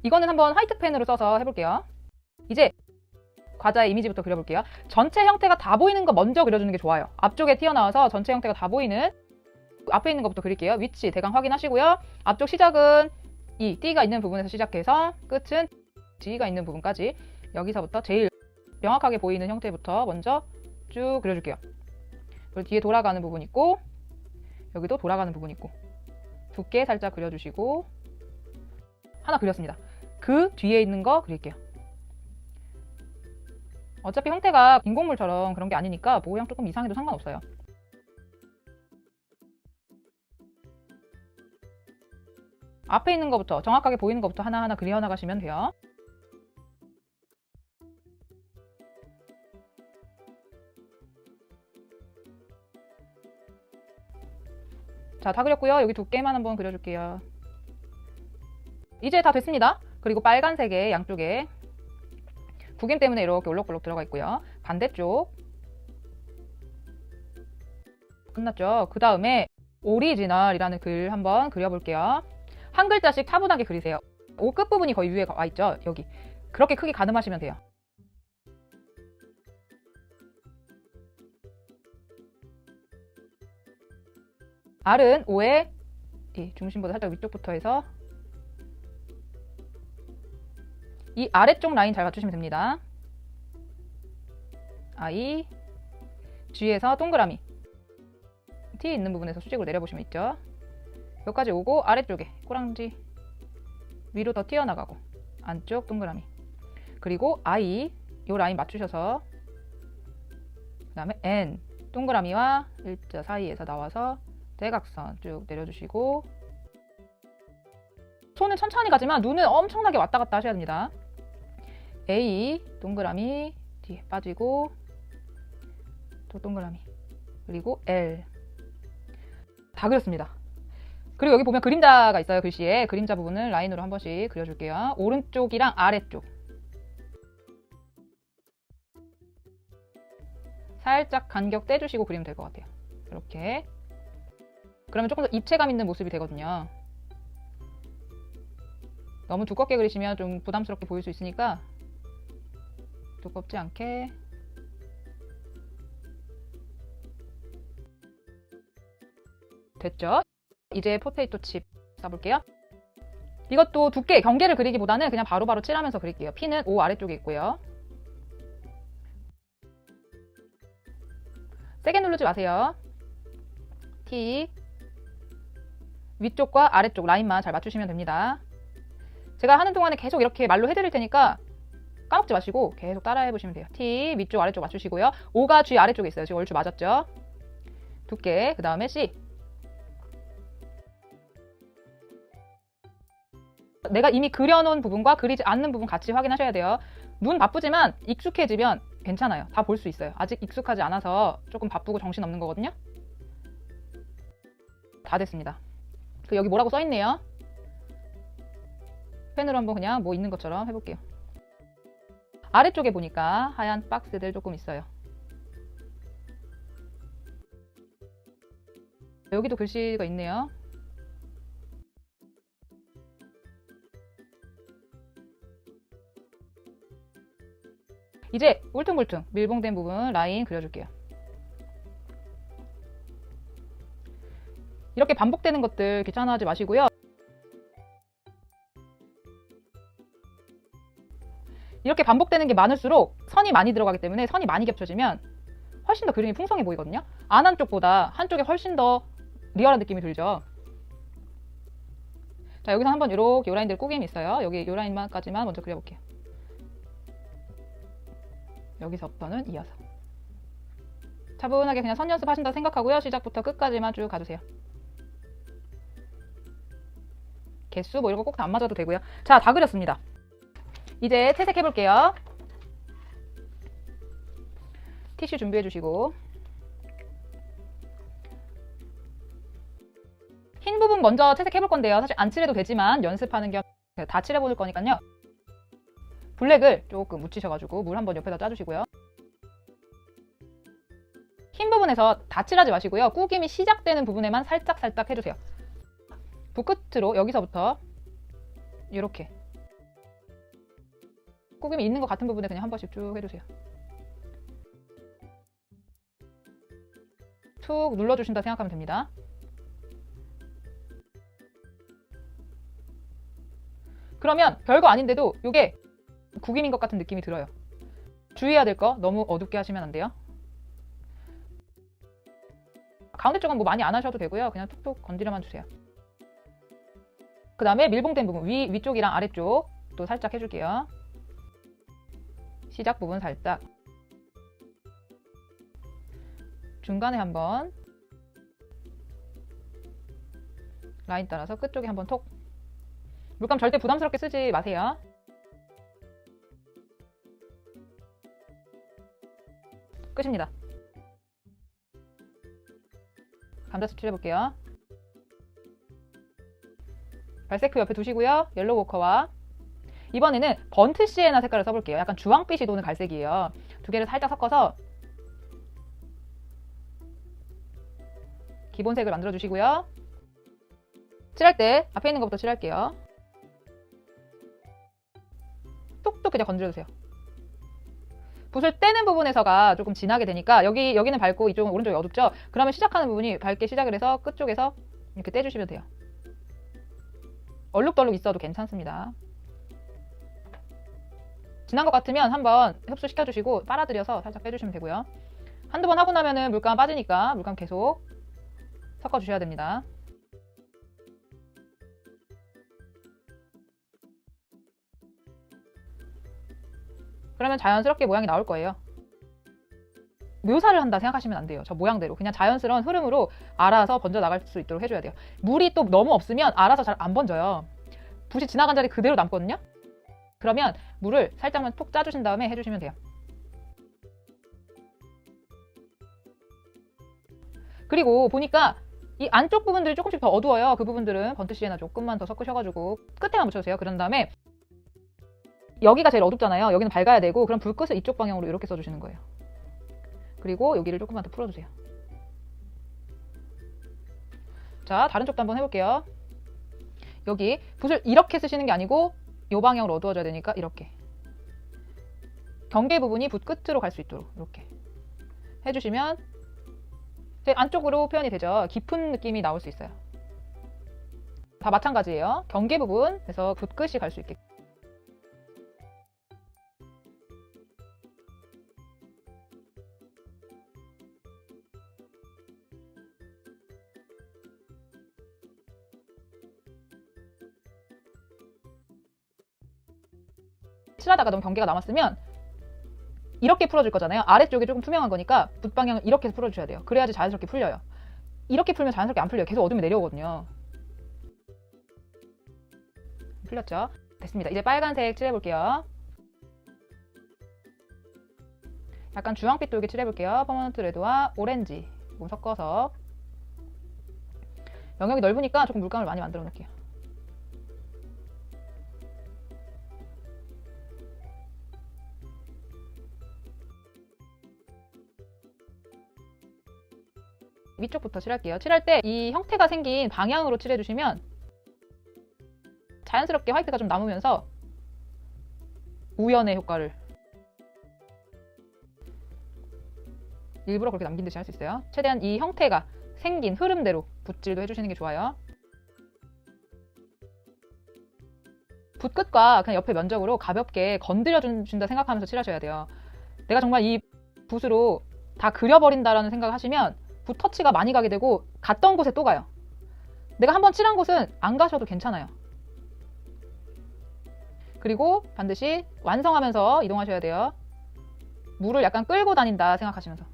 이거는 한번 화이트 펜으로 써서 해볼게요. 이제 과자의 이미지부터 그려볼게요. 전체 형태가 다 보이는 거 먼저 그려주는 게 좋아요. 앞쪽에 튀어나와서 전체 형태가 다 보이는 앞에 있는 것부터 그릴게요. 위치 대강 확인하시고요. 앞쪽 시작은 이 T가 있는 부분에서 시작해서 끝은 G가 있는 부분까지 여기서부터 제일 명확하게 보이는 형태부터 먼저 쭉 그려줄게요. 그리고 뒤에 돌아가는 부분 있고 여기도 돌아가는 부분 있고 두께 살짝 그려주시고 하나 그렸습니다. 그 뒤에 있는 거 그릴게요. 어차피 형태가 인공물처럼 그런 게 아니니까 모양 조금 이상해도 상관없어요. 앞에 있는 것부터 정확하게 보이는 것부터 하나하나 그려나가시면 돼요. 자, 다 그렸고요. 여기 두께만 한번 그려줄게요. 이제 다 됐습니다. 그리고 빨간색의 양쪽에 구김 때문에 이렇게 올록볼록 들어가 있고요. 반대쪽 끝났죠. 그 다음에 오리지널이라는 글 한번 그려볼게요. 한 글자씩 차분하게 그리세요. 옷 끝부분이 거의 위에 와 있죠. 여기 그렇게 크게 가늠하시면 돼요. R은 O의 중심보다 살짝 위쪽부터 해서 이 아래쪽 라인 잘 맞추시면 됩니다. I, G에서 동그라미 T 있는 부분에서 수직으로 내려보시면 있죠. 여기까지 오고 아래쪽에 꼬랑지 위로 더 튀어나가고 안쪽 동그라미 그리고 I 이 라인 맞추셔서 그 다음에 N 동그라미와 일자 사이에서 나와서 대각선 쭉 내려주시고 손은 천천히 가지만 눈은 엄청나게 왔다 갔다 하셔야 됩니다. A 동그라미 뒤에 빠지고 또 동그라미 그리고 L 다 그렸습니다. 그리고 여기 보면 그림자가 있어요. 글씨에 그림자 부분을 라인으로 한 번씩 그려줄게요. 오른쪽이랑 아래쪽 살짝 간격 떼주시고 그리면 될 것 같아요. 이렇게. 그러면 조금 더 입체감 있는 모습이 되거든요. 너무 두껍게 그리시면 좀 부담스럽게 보일 수 있으니까 두껍지 않게. 됐죠? 이제 포테이토 칩 써볼게요. 이것도 두께, 경계를 그리기보다는 그냥 바로바로 칠하면서 그릴게요. P는 O 아래쪽에 있고요. 세게 누르지 마세요. T 위쪽과 아래쪽 라인만 잘 맞추시면 됩니다. 제가 하는 동안에 계속 이렇게 말로 해드릴 테니까 까먹지 마시고 계속 따라해 보시면 돼요. T 위쪽 아래쪽 맞추시고요. O가 G 아래쪽에 있어요. 지금 얼추 맞았죠? 두께, 그 다음에 C. 내가 이미 그려놓은 부분과 그리지 않는 부분 같이 확인하셔야 돼요. 눈 바쁘지만 익숙해지면 괜찮아요. 다 볼 수 있어요. 아직 익숙하지 않아서 조금 바쁘고 정신없는 거거든요. 다 됐습니다. 여기 뭐라고 써있네요. 펜으로 한번 그냥 뭐 있는 것처럼 해볼게요. 아래쪽에 보니까 하얀 박스들 조금 있어요. 여기도 글씨가 있네요. 이제 울퉁불퉁 밀봉된 부분 라인 그려줄게요. 이렇게 반복되는 것들 귀찮아하지 마시고요. 이렇게 반복되는 게 많을수록 선이 많이 들어가기 때문에 선이 많이 겹쳐지면 훨씬 더 그림이 풍성해 보이거든요. 안 한쪽보다 한쪽에 훨씬 더 리얼한 느낌이 들죠. 자, 여기서 한번 이렇게 요 라인들 꾸김이 있어요. 여기 요 라인만까지만 먼저 그려볼게요. 여기서부터는 이어서 차분하게 그냥 선 연습하신다 생각하고요. 시작부터 끝까지만 쭉 가주세요. 개수 뭐 이런 거 꼭 다 안 맞아도 되고요. 자, 다 그렸습니다. 이제 채색해 볼게요. 티슈 준비해 주시고 흰 부분 먼저 채색해 볼 건데요. 사실 안 칠해도 되지만 연습하는 겸 다 칠해 볼 거니까요. 블랙을 조금 묻히셔가지고 물 한번 옆에다 짜주시고요. 흰 부분에서 다 칠하지 마시고요. 꾸김이 시작되는 부분에만 살짝 해주세요. 붓끝으로 여기서부터 이렇게 꾸김이 있는 것 같은 부분에 그냥 한 번씩 쭉 해주세요. 툭 눌러주신다 생각하면 됩니다. 그러면 별거 아닌데도 이게 구김인 것 같은 느낌이 들어요. 주의해야 될 거 너무 어둡게 하시면 안 돼요. 가운데 쪽은 뭐 많이 안 하셔도 되고요. 그냥 툭툭 건드려만 주세요. 그 다음에 밀봉된 부분 위쪽이랑 아래쪽 또 살짝 해줄게요. 시작 부분 살짝 중간에 한번 라인 따라서 끝쪽에 한번 톡. 물감 절대 부담스럽게 쓰지 마세요. 끝입니다. 감자칩 칠해볼게요. 발색프 옆에 두시고요. 옐로우 워커와 이번에는 번트 시에나 색깔을 써볼게요. 약간 주황빛이 도는 갈색이에요. 두 개를 살짝 섞어서 기본색을 만들어주시고요. 칠할 때 앞에 있는 것부터 칠할게요. 뚝뚝 그냥 건드려주세요. 붓을 떼는 부분에서가 조금 진하게 되니까 여기는 밝고 이쪽은 오른쪽이 어둡죠? 그러면 시작하는 부분이 밝게 시작을 해서 끝쪽에서 이렇게 떼주시면 돼요. 얼룩덜룩 있어도 괜찮습니다. 진한 것 같으면 한번 흡수시켜주시고 빨아들여서 살짝 빼주시면 되고요. 한두 번 하고 나면은 물감 빠지니까 물감 계속 섞어주셔야 됩니다. 그러면 자연스럽게 모양이 나올 거예요. 묘사를 한다 생각하시면 안 돼요. 저 모양대로 그냥 자연스러운 흐름으로 알아서 번져 나갈 수 있도록 해줘야 돼요. 물이 또 너무 없으면 알아서 잘 안 번져요. 붓이 지나간 자리 그대로 남거든요. 그러면 물을 살짝만 톡 짜주신 다음에 해주시면 돼요. 그리고 보니까 이 안쪽 부분들이 조금씩 더 어두워요. 그 부분들은 번트 시에나 조금만 더 섞으셔가지고 끝에만 묻혀주세요. 그런 다음에 여기가 제일 어둡잖아요. 여기는 밝아야 되고 그럼 불끝을 이쪽 방향으로 이렇게 써주시는 거예요. 그리고 여기를 조금만 더 풀어주세요. 자, 다른 쪽도 한번 해볼게요. 여기 붓을 이렇게 쓰시는 게 아니고 이 방향으로 어두워져야 되니까 이렇게 경계 부분이 붓 끝으로 갈 수 있도록 이렇게 해주시면 안쪽으로 표현이 되죠. 깊은 느낌이 나올 수 있어요. 다 마찬가지예요. 경계 부분에서 붓 끝이 갈 수 있게. 칠하다가 너무 경계가 남았으면 이렇게 풀어줄 거잖아요. 아래쪽이 조금 투명한 거니까 붓 방향을 이렇게 해서 풀어주셔야 돼요. 그래야지 자연스럽게 풀려요. 이렇게 풀면 자연스럽게 안 풀려요. 계속 어둠이 내려오거든요. 풀렸죠? 됐습니다. 이제 빨간색 칠해볼게요. 약간 주황빛 돌게 칠해볼게요. 퍼머넌트 레드와 오렌지 조금 섞어서. 영역이 넓으니까 조금 물감을 많이 만들어 놓을게요. 위쪽부터 칠할게요. 칠할 때 이 형태가 생긴 방향으로 칠해주시면 자연스럽게 화이트가 좀 남으면서 우연의 효과를 일부러 그렇게 남긴 듯이 할 수 있어요. 최대한 이 형태가 생긴 흐름대로 붓질도 해주시는 게 좋아요. 붓 끝과 그냥 옆에 면적으로 가볍게 건드려 준다 생각하면서 칠하셔야 돼요. 내가 정말 이 붓으로 다 그려버린다라는 생각을 하시면 붓 터치가 많이 가게 되고 갔던 곳에 또 가요. 내가 한번 칠한 곳은 안 가셔도 괜찮아요. 그리고 반드시 완성하면서 이동하셔야 돼요. 물을 약간 끌고 다닌다 생각하시면서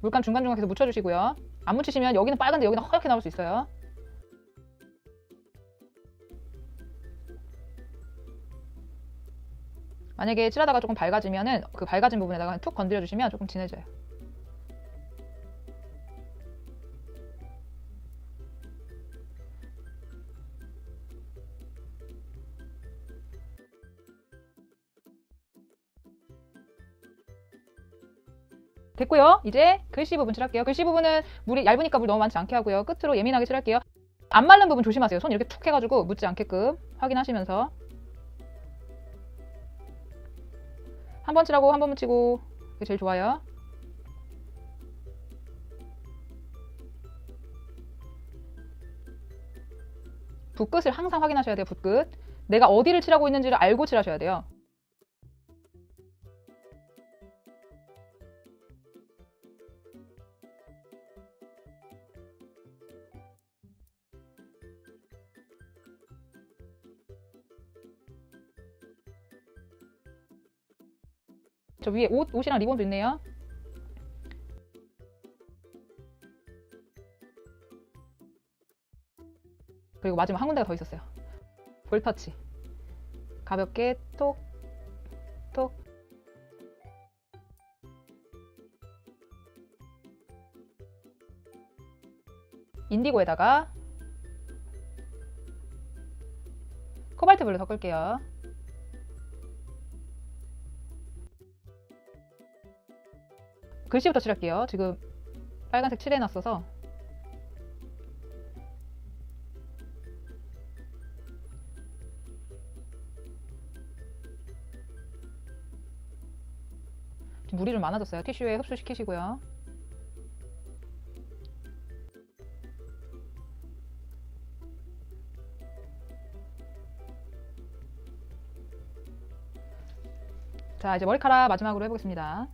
물감 중간중간 계속 묻혀주시고요. 안 묻히시면 여기는 빨간데 여기는 허옇게 나올 수 있어요. 만약에 칠하다가 조금 밝아지면은 그 밝아진 부분에다가 툭 건드려주시면 조금 진해져요. 됐고요. 이제 글씨 부분 칠할게요. 글씨 부분은 물이 얇으니까 물 너무 많지 않게 하고요. 끝으로 예민하게 칠할게요. 안 마른 부분 조심하세요. 손 이렇게 툭 해가지고 묻지 않게끔 확인하시면서 한 번 칠하고 한 번 묻히고 그게 제일 좋아요. 붓끝을 항상 확인하셔야 돼요. 붓끝. 내가 어디를 칠하고 있는지를 알고 칠하셔야 돼요. 저 위에 옷이랑 리본도 있네요. 그리고 마지막 한 군데가 더 있었어요. 볼터치. 가볍게 톡, 톡. 인디고에다가 코발트 블루 섞을게요. 글씨부터 칠할게요. 지금 빨간색 칠해놨어서 지금 물이 좀 많아졌어요. 티슈에 흡수시키시고요. 자, 이제 머리카락 마지막으로 해보겠습니다.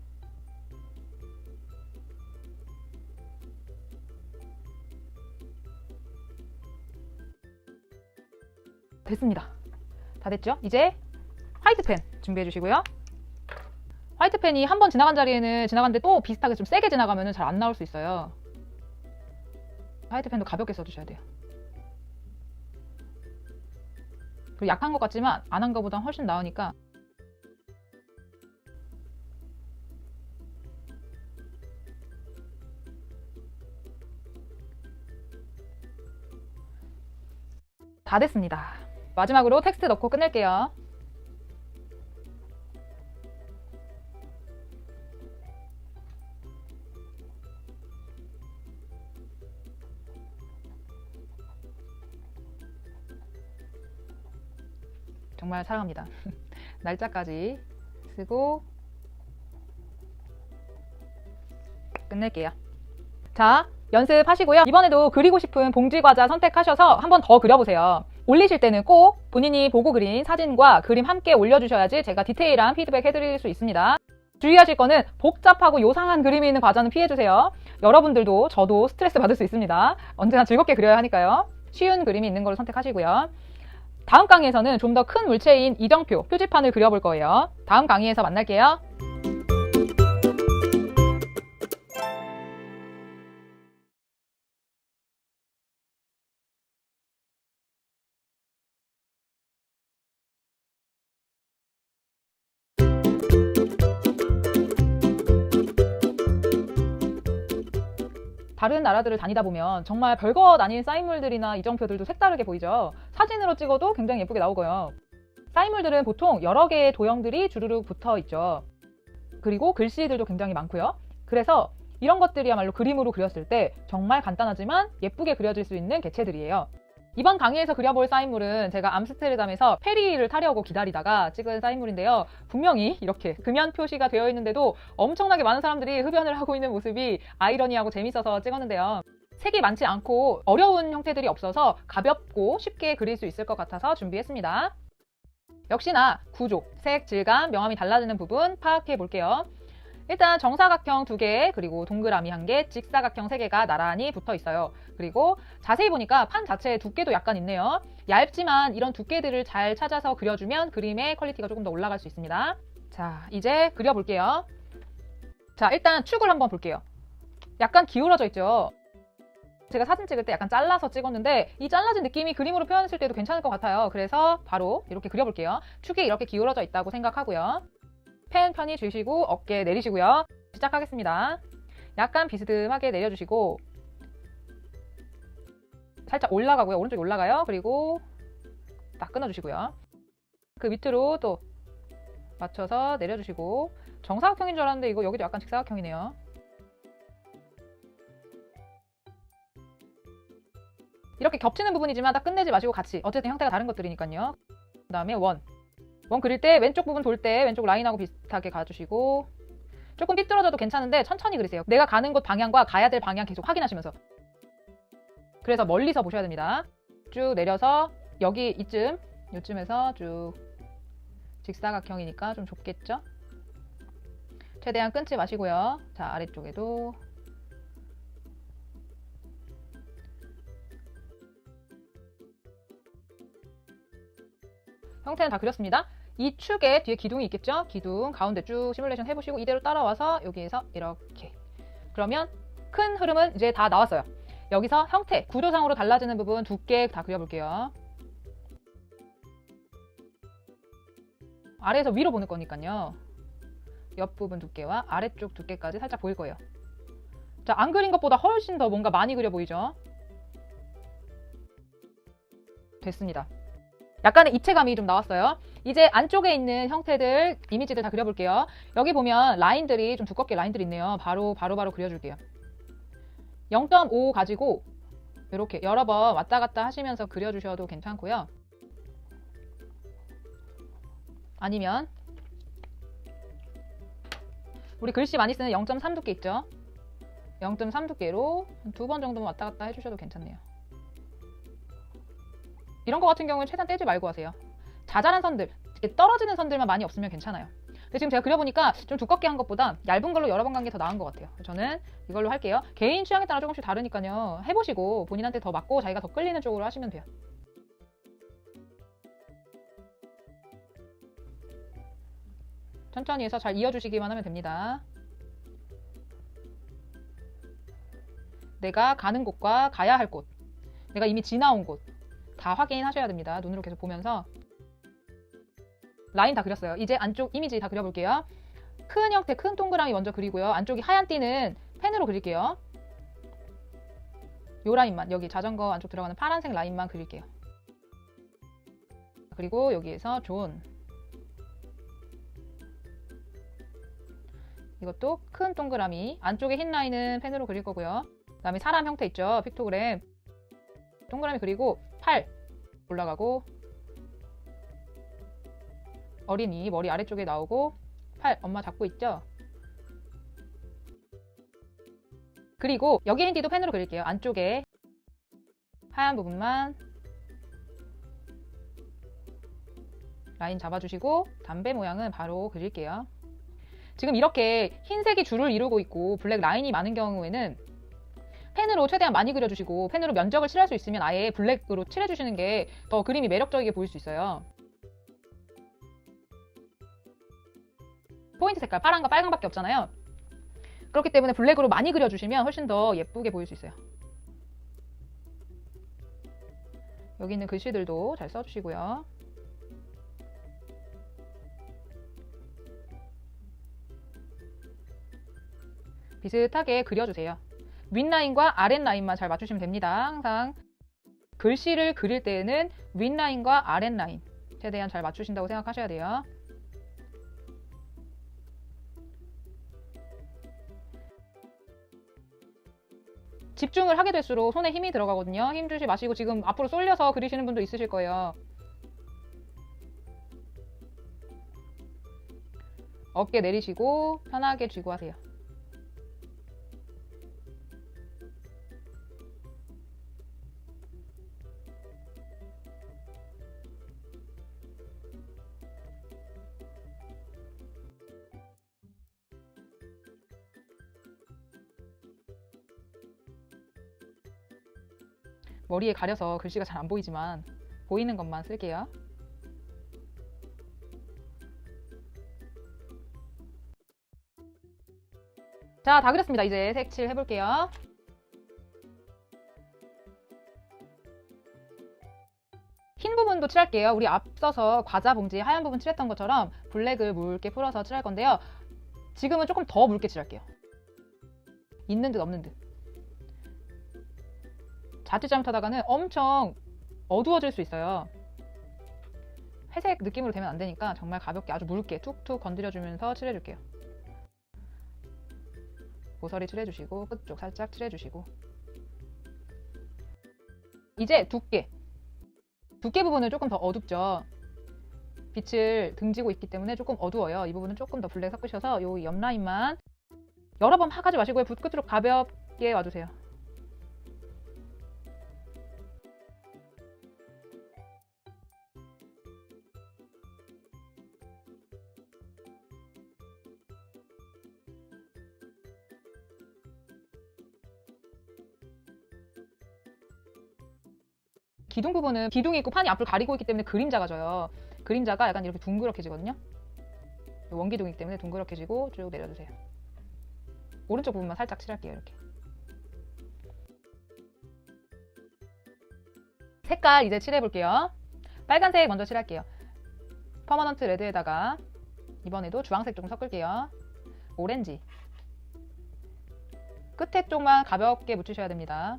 됐습니다. 다 됐죠? 이제 화이트펜 준비해 주시고요. 화이트펜이 한 번 지나간 자리에는 지나갔는데 또 비슷하게 좀 세게 지나가면 잘 안 나올 수 있어요. 화이트펜도 가볍게 써주셔야 돼요. 그리고 약한 것 같지만 안 한 것보다 훨씬 나으니까 다 됐습니다. 마지막으로 텍스트 넣고 끝낼게요. 정말 사랑합니다. 날짜까지 쓰고 끝낼게요. 자, 연습하시고요. 이번에도 그리고 싶은 봉지과자 선택하셔서 한 번 더 그려보세요. 올리실 때는 꼭 본인이 보고 그린 사진과 그림 함께 올려주셔야지 제가 디테일한 피드백 해드릴 수 있습니다. 주의하실 거는 복잡하고 요상한 그림이 있는 과자는 피해주세요. 여러분들도 저도 스트레스 받을 수 있습니다. 언제나 즐겁게 그려야 하니까요. 쉬운 그림이 있는 걸로 선택하시고요. 다음 강의에서는 좀 더 큰 물체인 이정표, 표지판을 그려볼 거예요. 다음 강의에서 만날게요. 다른 나라들을 다니다 보면 정말 별것 아닌 사인물들이나 이정표들도 색다르게 보이죠. 사진으로 찍어도 굉장히 예쁘게 나오고요. 사인물들은 보통 여러 개의 도형들이 주르륵 붙어 있죠. 그리고 글씨들도 굉장히 많고요. 그래서 이런 것들이야말로 그림으로 그렸을 때 정말 간단하지만 예쁘게 그려질 수 있는 개체들이에요. 이번 강의에서 그려볼 사인물은 제가 암스테르담에서 페리를 타려고 기다리다가 찍은 사인물인데요. 분명히 이렇게 금연 표시가 되어 있는데도 엄청나게 많은 사람들이 흡연을 하고 있는 모습이 아이러니하고 재밌어서 찍었는데요. 색이 많지 않고 어려운 형태들이 없어서 가볍고 쉽게 그릴 수 있을 것 같아서 준비했습니다. 역시나 구조, 색, 질감, 명암이 달라지는 부분 파악해 볼게요. 일단 정사각형 2개, 그리고 동그라미 1개, 직사각형 3개가 나란히 붙어 있어요. 그리고 자세히 보니까 판 자체의 두께도 약간 있네요. 얇지만 이런 두께들을 잘 찾아서 그려주면 그림의 퀄리티가 조금 더 올라갈 수 있습니다. 자, 이제 그려볼게요. 자, 일단 축을 한번 볼게요. 약간 기울어져 있죠? 제가 사진 찍을 때 약간 잘라서 찍었는데 이 잘라진 느낌이 그림으로 표현했을 때도 괜찮을 것 같아요. 그래서 바로 이렇게 그려볼게요. 축이 이렇게 기울어져 있다고 생각하고요. 펜 편히 쥐시고 어깨 내리시고요. 시작하겠습니다. 약간 비스듬하게 내려주시고 살짝 올라가고요. 오른쪽이 올라가요. 그리고 딱 끊어주시고요. 그 밑으로 또 맞춰서 내려주시고 정사각형인 줄 알았는데 이거 여기도 약간 직사각형이네요. 이렇게 겹치는 부분이지만 딱 끝내지 마시고 같이 어쨌든 형태가 다른 것들이니까요. 그 다음에 원 그릴 때 왼쪽 부분 돌 때 왼쪽 라인하고 비슷하게 가주시고 조금 삐뚤어져도 괜찮은데 천천히 그리세요. 내가 가는 곳 방향과 가야 될 방향 계속 확인하시면서. 그래서 멀리서 보셔야 됩니다. 쭉 내려서 여기 이쯤에서 쭉 직사각형이니까 좀 좁겠죠? 최대한 끊지 마시고요. 자, 아래쪽에도 형태는 다 그렸습니다. 이 축에 뒤에 기둥이 있겠죠? 기둥 가운데 쭉 시뮬레이션 해보시고 이대로 따라와서 여기에서 이렇게. 그러면 큰 흐름은 이제 다 나왔어요. 여기서 형태, 구조상으로 달라지는 부분 두께 다 그려볼게요. 아래에서 위로 보는 거니까요. 옆부분 두께와 아래쪽 두께까지 살짝 보일 거예요. 자, 안 그린 것보다 훨씬 더 뭔가 많이 그려 보이죠? 됐습니다. 약간의 입체감이 좀 나왔어요. 이제 안쪽에 있는 형태들, 이미지들 다 그려볼게요. 여기 보면 라인들이 좀 두껍게 라인들이 있네요. 바로 그려줄게요. 0.5 가지고 이렇게 여러 번 왔다 갔다 하시면서 그려주셔도 괜찮고요. 아니면 우리 글씨 많이 쓰는 0.3 두께 있죠? 0.3 두께로 한 2번 정도만 왔다 갔다 해주셔도 괜찮네요. 이런 거 같은 경우는 최대한 떼지 말고 하세요. 자잘한 선들, 떨어지는 선들만 많이 없으면 괜찮아요. 근데 지금 제가 그려보니까 좀 두껍게 한 것보다 얇은 걸로 여러 번 간 게 더 나은 것 같아요. 저는 이걸로 할게요. 개인 취향에 따라 조금씩 다르니까요. 해보시고 본인한테 더 맞고 자기가 더 끌리는 쪽으로 하시면 돼요. 천천히 해서 잘 이어주시기만 하면 됩니다. 내가 가는 곳과 가야 할 곳, 내가 이미 지나온 곳 다 확인하셔야 됩니다. 눈으로 계속 보면서. 라인 다 그렸어요. 이제 안쪽 이미지 다 그려볼게요. 큰 형태, 큰 동그라미 먼저 그리고요. 안쪽이 하얀 띠는 펜으로 그릴게요. 요 라인만, 여기 자전거 안쪽 들어가는 파란색 라인만 그릴게요. 그리고 여기에서 존, 이것도 큰 동그라미, 안쪽에 흰 라인은 펜으로 그릴 거고요. 그 다음에 사람 형태 있죠? 픽토그램. 동그라미 그리고 팔 올라가고 어린이 머리 아래쪽에 나오고 팔 엄마 잡고 있죠? 그리고 여기 핸디도 펜으로 그릴게요. 안쪽에 하얀 부분만 라인 잡아주시고 담배 모양은 바로 그릴게요. 지금 이렇게 흰색이 줄을 이루고 있고 블랙 라인이 많은 경우에는 펜으로 최대한 많이 그려주시고 펜으로 면적을 칠할 수 있으면 아예 블랙으로 칠해주시는 게 더 그림이 매력적이게 보일 수 있어요. 포인트 색깔 파란과 빨강밖에 없잖아요. 그렇기 때문에 블랙으로 많이 그려주시면 훨씬 더 예쁘게 보일 수 있어요. 여기 있는 글씨들도 잘 써주시고요. 비슷하게 그려주세요. 윗라인과 아랫라인만 잘 맞추시면 됩니다. 항상 글씨를 그릴 때에는 윗라인과 아랫라인 최대한 잘 맞추신다고 생각하셔야 돼요. 집중을 하게 될수록 손에 힘이 들어가거든요. 힘 주시 마시고 지금 앞으로 쏠려서 그리시는 분도 있으실 거예요. 어깨 내리시고 편하게 쥐고 하세요. 머리에 가려서 글씨가 잘 안 보이지만 보이는 것만 쓸게요. 자, 다 그렸습니다. 이제 색칠 해볼게요. 흰 부분도 칠할게요. 우리 앞서서 과자 봉지 하얀 부분 칠했던 것처럼 블랙을 묽게 풀어서 칠할 건데요. 지금은 조금 더 묽게 칠할게요. 있는 듯 없는 듯. 자칫 잘못하다가는 엄청 어두워질 수 있어요. 회색 느낌으로 되면 안 되니까 정말 가볍게 아주 묽게 툭툭 건드려주면서 칠해줄게요. 모서리 칠해주시고 끝쪽 살짝 칠해주시고 이제 두께 부분은 조금 더 어둡죠. 빛을 등지고 있기 때문에 조금 어두워요. 이 부분은 조금 더 블랙 섞으셔서 요 옆 라인만 여러 번 막 하지 마시고요. 붓 끝으로 가볍게 와주세요. 기둥 부분은 기둥이 있고 판이 앞을 가리고 있기 때문에 그림자가 져요. 그림자가 약간 이렇게 둥그렇게 지거든요. 원기둥이기 때문에 둥그렇게 지고 쭉 내려주세요. 오른쪽 부분만 살짝 칠할게요. 이렇게. 색깔 이제 칠해볼게요. 빨간색 먼저 칠할게요. 퍼머넌트 레드에다가 이번에도 주황색 조금 섞을게요. 오렌지. 끝에 쪽만 가볍게 묻히셔야 됩니다.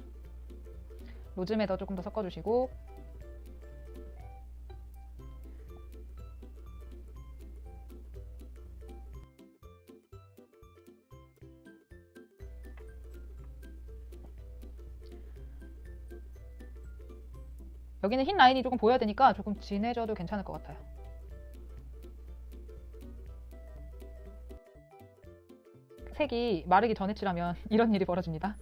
로즈메더 조금 더 섞어주시고 여기는 흰 라인이 조금 보여야 되니까 조금 진해져도 괜찮을 것 같아요. 색이 마르기 전에 칠하면 이런 일이 벌어집니다.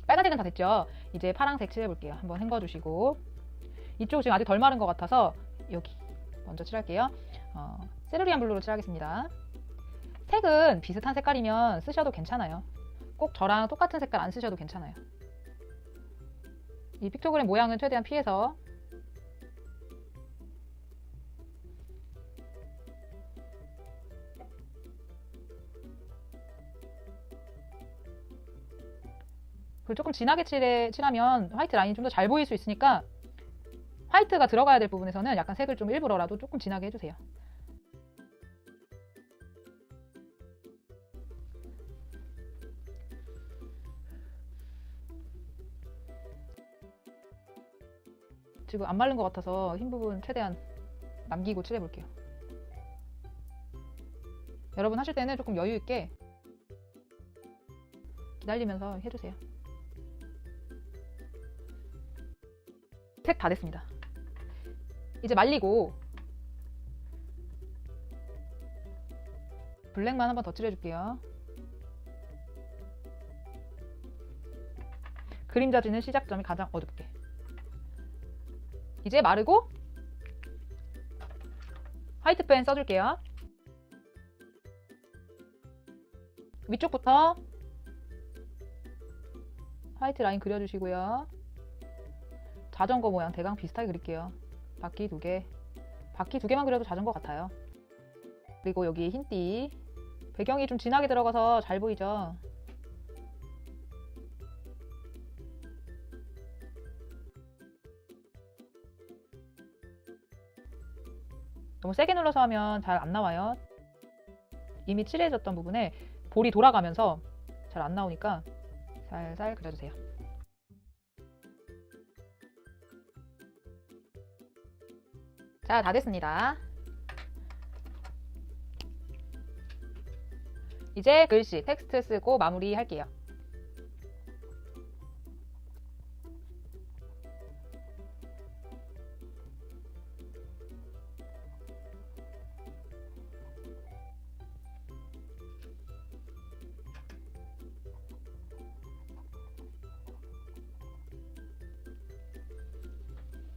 빨간색은 다 됐죠? 이제 파란색 칠해볼게요. 한번 헹궈주시고 이쪽 지금 아직 덜 마른 것 같아서 여기 먼저 칠할게요. 세루리안 블루로 칠하겠습니다. 색은 비슷한 색깔이면 쓰셔도 괜찮아요. 꼭 저랑 똑같은 색깔 안 쓰셔도 괜찮아요. 이 픽토그램 모양은 최대한 피해서 그리고 조금 진하게 칠하면 화이트 라인이 좀 더 잘 보일 수 있으니까 화이트가 들어가야 될 부분에서는 약간 색을 좀 일부러라도 조금 진하게 해주세요. 지금 안 마른 것 같아서 흰 부분 최대한 남기고 칠해볼게요. 여러분 하실 때는 조금 여유 있게 기다리면서 해주세요. 색 다 됐습니다. 이제 말리고 블랙만 한번 더 칠해줄게요. 그림자 지는 시작점이 가장 어둡게. 이제 마르고 화이트 펜 써줄게요. 위쪽부터 화이트 라인 그려주시고요. 자전거 모양 대강 비슷하게 그릴게요. 바퀴 2개. 바퀴 2개만 그려도 자전거 같아요. 그리고 여기 흰띠. 배경이 좀 진하게 들어가서 잘 보이죠? 너무 세게 눌러서 하면 잘 안 나와요. 이미 칠해졌던 부분에 볼이 돌아가면서 잘 안 나오니까 살살 그려주세요. 자, 다 됐습니다. 이제 글씨, 텍스트 쓰고 마무리 할게요.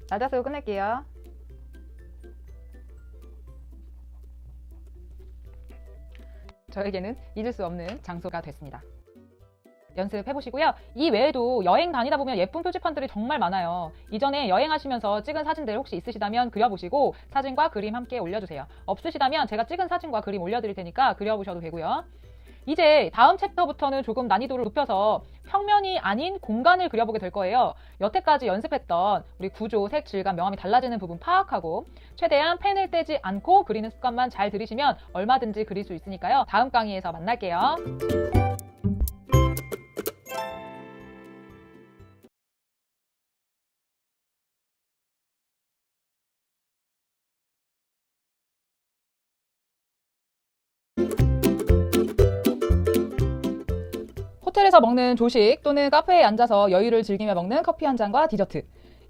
날짜 쓰고 끝낼게요. 저에게는 잊을 수 없는 장소가 됐습니다. 연습해보시고요. 이 외에도 여행 다니다 보면 예쁜 표지판들이 정말 많아요. 이전에 여행하시면서 찍은 사진들 혹시 있으시다면 그려보시고 사진과 그림 함께 올려주세요. 없으시다면 제가 찍은 사진과 그림 올려드릴 테니까 그려보셔도 되고요. 이제 다음 챕터부터는 조금 난이도를 높여서 평면이 아닌 공간을 그려보게 될 거예요. 여태까지 연습했던 우리 구조, 색, 질감, 명암이 달라지는 부분 파악하고 최대한 펜을 떼지 않고 그리는 습관만 잘 들이시면 얼마든지 그릴 수 있으니까요. 다음 강의에서 만날게요. 호텔에서 먹는 조식 또는 카페에 앉아서 여유를 즐기며 먹는 커피 한 잔과 디저트.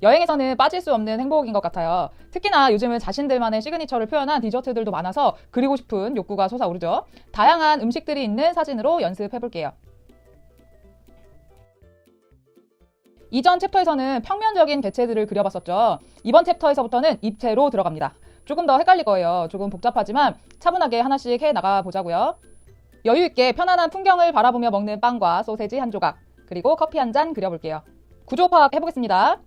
여행에서는 빠질 수 없는 행복인 것 같아요. 특히나 요즘은 자신들만의 시그니처를 표현한 디저트들도 많아서 그리고 싶은 욕구가 솟아오르죠. 다양한 음식들이 있는 사진으로 연습해볼게요. 이전 챕터에서는 평면적인 개체들을 그려봤었죠. 이번 챕터에서부터는 입체로 들어갑니다. 조금 더 헷갈릴 거예요. 조금 복잡하지만 차분하게 하나씩 해나가 보자고요. 여유있게 편안한 풍경을 바라보며 먹는 빵과 소세지 한 조각, 그리고 커피 한 잔 그려볼게요. 구조 파악 해보겠습니다.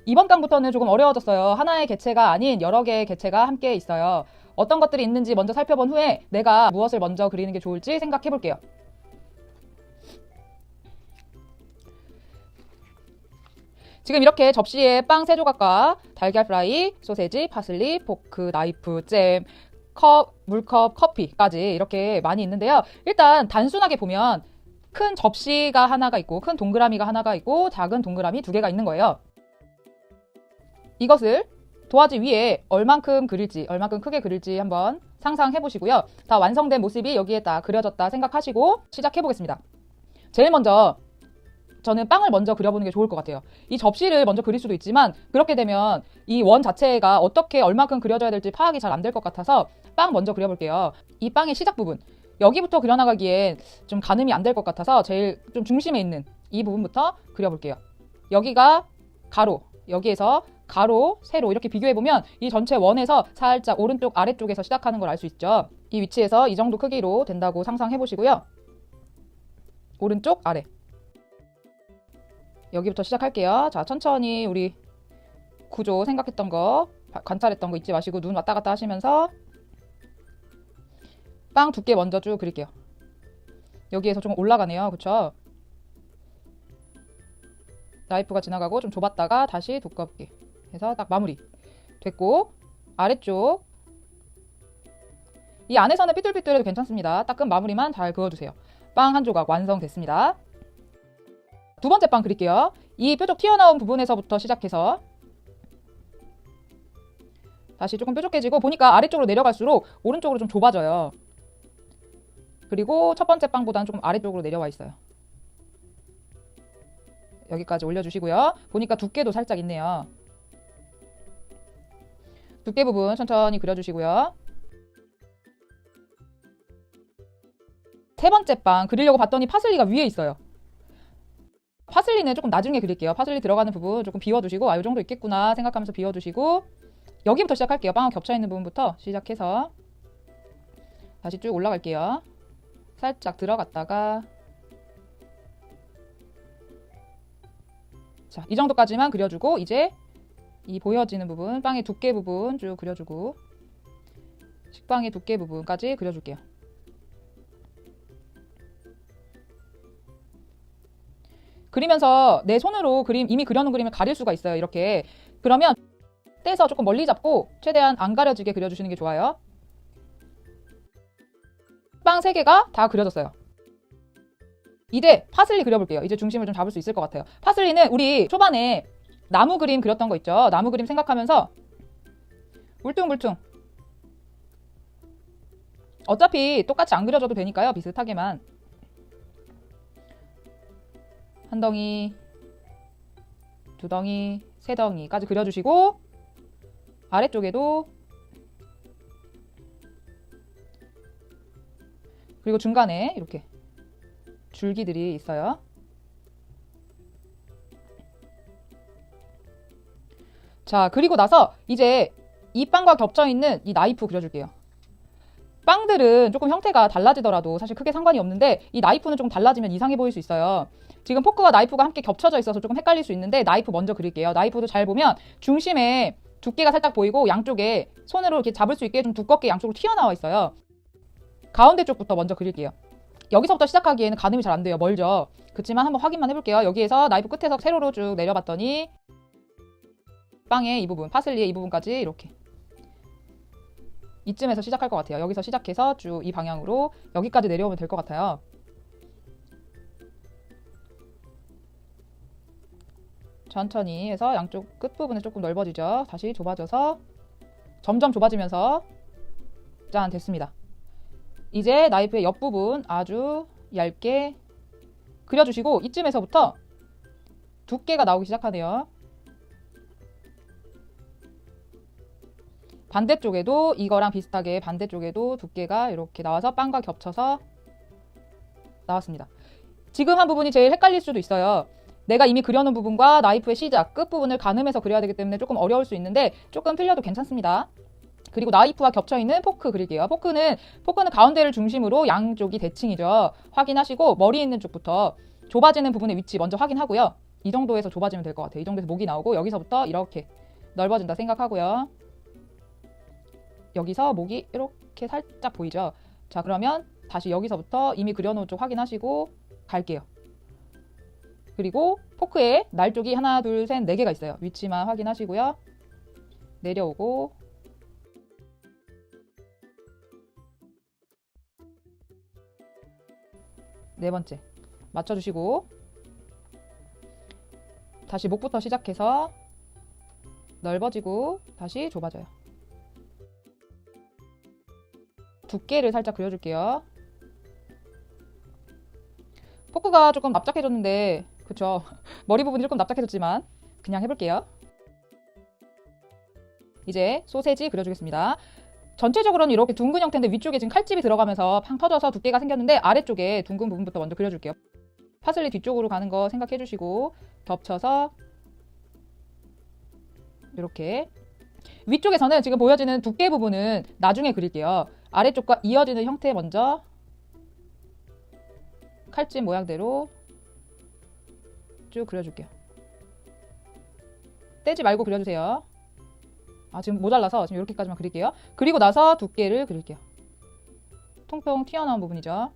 이번 강부터는 조금 어려워졌어요. 하나의 개체가 아닌 여러 개의 개체가 함께 있어요. 어떤 것들이 있는지 먼저 살펴본 후에 내가 무엇을 먼저 그리는 게 좋을지 생각해볼게요. 지금 이렇게 접시에 빵 3조각과 달걀 프라이, 소세지, 파슬리, 포크, 나이프, 잼, 컵, 물컵, 커피까지 이렇게 많이 있는데요. 일단 단순하게 보면 큰 접시가 하나가 있고 큰 동그라미가 하나가 있고 작은 동그라미 2개가 있는 거예요. 이것을 도화지 위에 얼만큼 그릴지, 얼만큼 크게 그릴지 한번 상상해 보시고요. 다 완성된 모습이 여기에 딱 그려졌다 생각하시고 시작해 보겠습니다. 제일 먼저 저는 빵을 먼저 그려보는 게 좋을 것 같아요. 이 접시를 먼저 그릴 수도 있지만 그렇게 되면 이 원 자체가 어떻게 얼만큼 그려져야 될지 파악이 잘 안 될 것 같아서 빵 먼저 그려볼게요. 이 빵의 시작 부분, 여기부터 그려나가기엔 좀 가늠이 안 될 것 같아서 제일 좀 중심에 있는 이 부분부터 그려볼게요. 여기가 가로, 여기에서 가로, 세로 이렇게 비교해보면 이 전체 원에서 살짝 오른쪽 아래쪽에서 시작하는 걸 알 수 있죠. 이 위치에서 이 정도 크기로 된다고 상상해보시고요. 오른쪽 아래, 여기부터 시작할게요. 자, 천천히 우리 구조 생각했던 거, 관찰했던 거 잊지 마시고 눈 왔다 갔다 하시면서 빵 두께 먼저 쭉 그릴게요. 여기에서 좀 올라가네요. 그쵸? 나이프가 지나가고 좀 좁았다가 다시 두껍게 해서 딱 마무리 됐고, 아래쪽 이 안에서는 삐뚤삐뚤해도 괜찮습니다. 딱 마무리만 잘 그어주세요. 빵 한 조각 완성됐습니다. 두 번째 빵 그릴게요. 이 뾰족 튀어나온 부분에서부터 시작해서 다시 조금 뾰족해지고 보니까 아래쪽으로 내려갈수록 오른쪽으로 좀 좁아져요. 그리고 첫 번째 빵보다는 조금 아래쪽으로 내려와 있어요. 여기까지 올려주시고요. 보니까 두께도 살짝 있네요. 두께 부분 천천히 그려주시고요. 세 번째 빵 그리려고 봤더니 파슬리가 위에 있어요. 파슬리는 조금 나중에 그릴게요. 파슬리 들어가는 부분 조금 비워두시고 이 정도 있겠구나 생각하면서 비워두시고 여기부터 시작할게요. 빵과 겹쳐있는 부분부터 시작해서 다시 쭉 올라갈게요. 살짝 들어갔다가 자, 이 정도까지만 그려주고 이제 이 보여지는 부분, 빵의 두께 부분 쭉 그려주고 식빵의 두께 부분까지 그려줄게요. 그리면서 내 손으로 이미 그려놓은 그림을 가릴 수가 있어요. 이렇게. 그러면 떼서 조금 멀리 잡고 최대한 안 가려지게 그려주시는 게 좋아요. 빵 3개가 다 그려졌어요. 이제 파슬리 그려볼게요. 이제 중심을 좀 잡을 수 있을 것 같아요. 파슬리는 우리 초반에 나무 그림 그렸던 거 있죠? 나무 그림 생각하면서 울퉁불퉁 어차피 똑같이 안 그려줘도 되니까요. 비슷하게만 한 덩이, 두 덩이, 세 덩이까지 그려주시고 아래쪽에도 그리고 중간에 이렇게 줄기들이 있어요. 자, 그리고 나서 이제 이 빵과 겹쳐있는 이 나이프 그려줄게요. 빵들은 조금 형태가 달라지더라도 사실 크게 상관이 없는데 이 나이프는 조금 달라지면 이상해 보일 수 있어요. 지금 포크와 나이프가 함께 겹쳐져 있어서 조금 헷갈릴 수 있는데 나이프 먼저 그릴게요. 나이프도 잘 보면 중심에 두께가 살짝 보이고 양쪽에 손으로 이렇게 잡을 수 있게 좀 두껍게 양쪽으로 튀어나와 있어요. 가운데 쪽부터 먼저 그릴게요. 여기서부터 시작하기에는 가늠이 잘 안 돼요. 멀죠? 그렇지만 한번 확인만 해볼게요. 여기에서 나이프 끝에서 세로로 쭉 내려봤더니 빵의 이 부분, 파슬리의 이 부분까지 이렇게 이쯤에서 시작할 것 같아요. 여기서 시작해서 쭉 이 방향으로 여기까지 내려오면 될 것 같아요. 천천히 해서 양쪽 끝부분에 조금 넓어지죠. 다시 좁아져서 점점 좁아지면서 짠, 됐습니다. 이제 나이프의 옆부분 아주 얇게 그려주시고 이쯤에서부터 두께가 나오기 시작하네요. 반대쪽에도 이거랑 비슷하게 반대쪽에도 두께가 이렇게 나와서 빵과 겹쳐서 나왔습니다. 지금 한 부분이 제일 헷갈릴 수도 있어요. 내가 이미 그려놓은 부분과 나이프의 시작, 끝부분을 가늠해서 그려야 되기 때문에 조금 어려울 수 있는데 조금 틀려도 괜찮습니다. 그리고 나이프와 겹쳐있는 포크 그릴게요. 포크는 가운데를 중심으로 양쪽이 대칭이죠. 확인하시고 머리 있는 쪽부터 좁아지는 부분의 위치 먼저 확인하고요. 이 정도에서 좁아지면 될 것 같아요. 이 정도에서 목이 나오고 여기서부터 이렇게 넓어진다 생각하고요. 여기서 목이 이렇게 살짝 보이죠. 자, 그러면 다시 여기서부터 이미 그려놓은 쪽 확인하시고 갈게요. 그리고 포크에 날 쪽이 하나, 둘, 셋, 4개가 있어요. 위치만 확인하시고요. 내려오고 네 번째 맞춰주시고 다시 목부터 시작해서 넓어지고 다시 좁아져요. 두께를 살짝 그려줄게요. 포크가 조금 납작해졌는데 그쵸? 머리 부분이 조금 납작해졌지만 그냥 해볼게요. 이제 소세지 그려주겠습니다. 전체적으로는 이렇게 둥근 형태인데 위쪽에 지금 칼집이 들어가면서 팡 터져서 두께가 생겼는데 아래쪽에 둥근 부분부터 먼저 그려줄게요. 파슬리 뒤쪽으로 가는 거 생각해주시고 겹쳐서 이렇게 위쪽에서는 지금 보여지는 두께 부분은 나중에 그릴게요. 아래쪽과 이어지는 형태 먼저 칼집 모양대로 쭉 그려줄게요. 떼지 말고 그려주세요. 지금 모자라서 지금 이렇게까지만 그릴게요. 그리고 나서 두께를 그릴게요. 통통 튀어나온 부분이죠.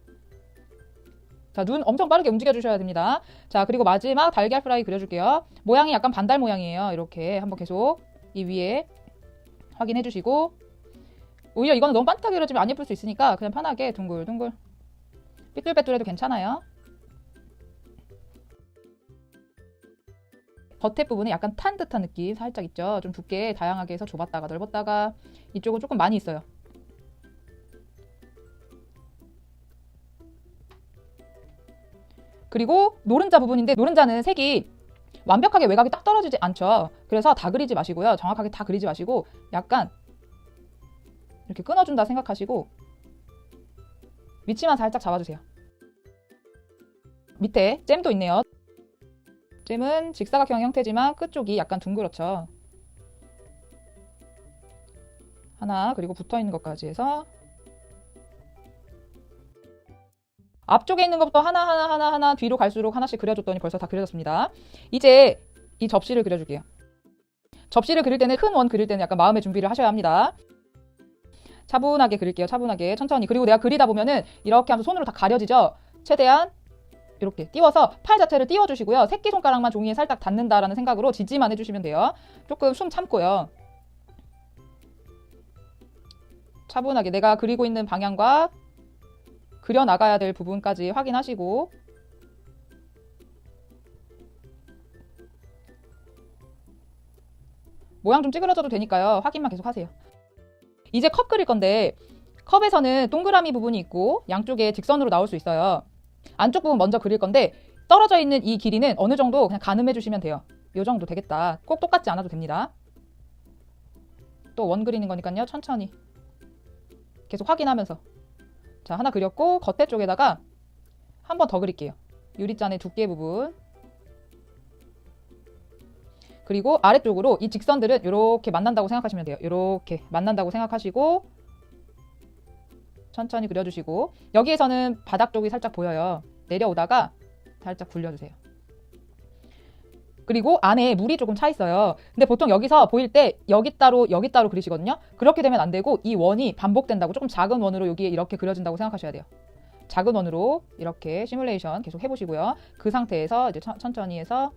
자, 눈 엄청 빠르게 움직여주셔야 됩니다. 자, 그리고 마지막 달걀 프라이 그려줄게요. 모양이 약간 반달 모양이에요. 이렇게 한번 계속 이 위에 확인해주시고 오히려 이거는 너무 반듯하게 그려지면 안 예쁠 수 있으니까 그냥 편하게 둥글둥글 삐뚤빼뚤해도 괜찮아요. 겉에 부분에 약간 탄 듯한 느낌 살짝 있죠. 좀 두께 다양하게 해서 좁았다가 넓었다가 이쪽은 조금 많이 있어요. 그리고 노른자 부분인데 노른자는 색이 완벽하게 외곽이 딱 떨어지지 않죠. 그래서 다 그리지 마시고요. 정확하게 다 그리지 마시고 약간 이렇게 끊어준다 생각하시고 위치만 살짝 잡아주세요. 밑에 잼도 있네요. 잼은 직사각형 형태지만 끝쪽이 약간 둥그렇죠. 하나, 그리고 붙어있는 것까지 해서 앞쪽에 있는 것부터 하나 뒤로 갈수록 하나씩 그려줬더니 벌써 다 그려졌습니다. 이제 이 접시를 그려줄게요. 접시를 그릴 때는 큰 원 그릴 때는 약간 마음의 준비를 하셔야 합니다. 차분하게 그릴게요. 차분하게 천천히. 그리고 내가 그리다 보면은 이렇게 하면서 손으로 다 가려지죠. 최대한 이렇게 띄워서 팔 자체를 띄워주시고요. 새끼손가락만 종이에 살짝 닿는다라는 생각으로 지지만 해주시면 돼요. 조금 숨 참고요. 차분하게 내가 그리고 있는 방향과 그려나가야 될 부분까지 확인하시고 모양 좀 찌그러져도 되니까요. 확인만 계속 하세요. 이제 컵 그릴 건데 컵에서는 동그라미 부분이 있고 양쪽에 직선으로 나올 수 있어요. 안쪽 부분 먼저 그릴 건데 떨어져 있는 이 길이는 어느 정도 그냥 가늠해 주시면 돼요. 이 정도 되겠다. 꼭 똑같지 않아도 됩니다. 또 원 그리는 거니까요. 천천히 계속 확인하면서 자, 하나 그렸고 겉에 쪽에다가 한 번 더 그릴게요. 유리잔의 두께 부분. 그리고 아래쪽으로 이 직선들은 이렇게 만난다고 생각하시면 돼요. 이렇게 만난다고 생각하시고 천천히 그려주시고 여기에서는 바닥 쪽이 살짝 보여요. 내려오다가 살짝 굴려주세요. 그리고 안에 물이 조금 차 있어요. 근데 보통 여기서 보일 때 여기 따로 그리시거든요. 그렇게 되면 안 되고 이 원이 반복된다고 조금 작은 원으로 여기에 이렇게 그려진다고 생각하셔야 돼요. 작은 원으로 이렇게 시뮬레이션 계속 해보시고요. 그 상태에서 이제 천천히 해서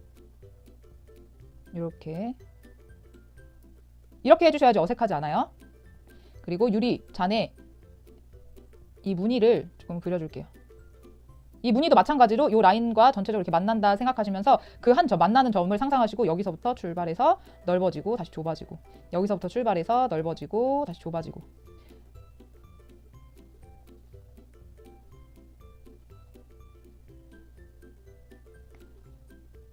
이렇게 해주셔야지 어색하지 않아요. 그리고 유리 잔에 이 무늬를 조금 그려줄게요. 이 무늬도 마찬가지로 이 라인과 전체적으로 이렇게 만난다 생각하시면서 그 한 점 만나는 점을 상상하시고 여기서부터 출발해서 넓어지고 다시 좁아지고 여기서부터 출발해서 넓어지고 다시 좁아지고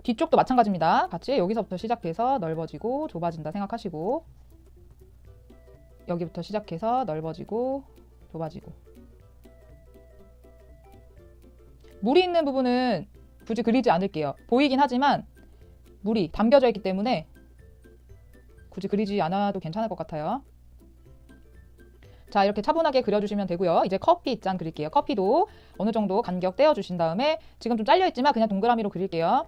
뒤쪽도 마찬가지입니다. 같이 여기서부터 시작해서 넓어지고 좁아진다 생각하시고 여기부터 시작해서 넓어지고 좁아지고 물이 있는 부분은 굳이 그리지 않을게요. 보이긴 하지만 물이 담겨져 있기 때문에 굳이 그리지 않아도 괜찮을 것 같아요. 자, 이렇게 차분하게 그려주시면 되고요. 이제 커피 잔 그릴게요. 커피도 어느 정도 간격 떼어주신 다음에 지금 좀 잘려있지만 그냥 동그라미로 그릴게요.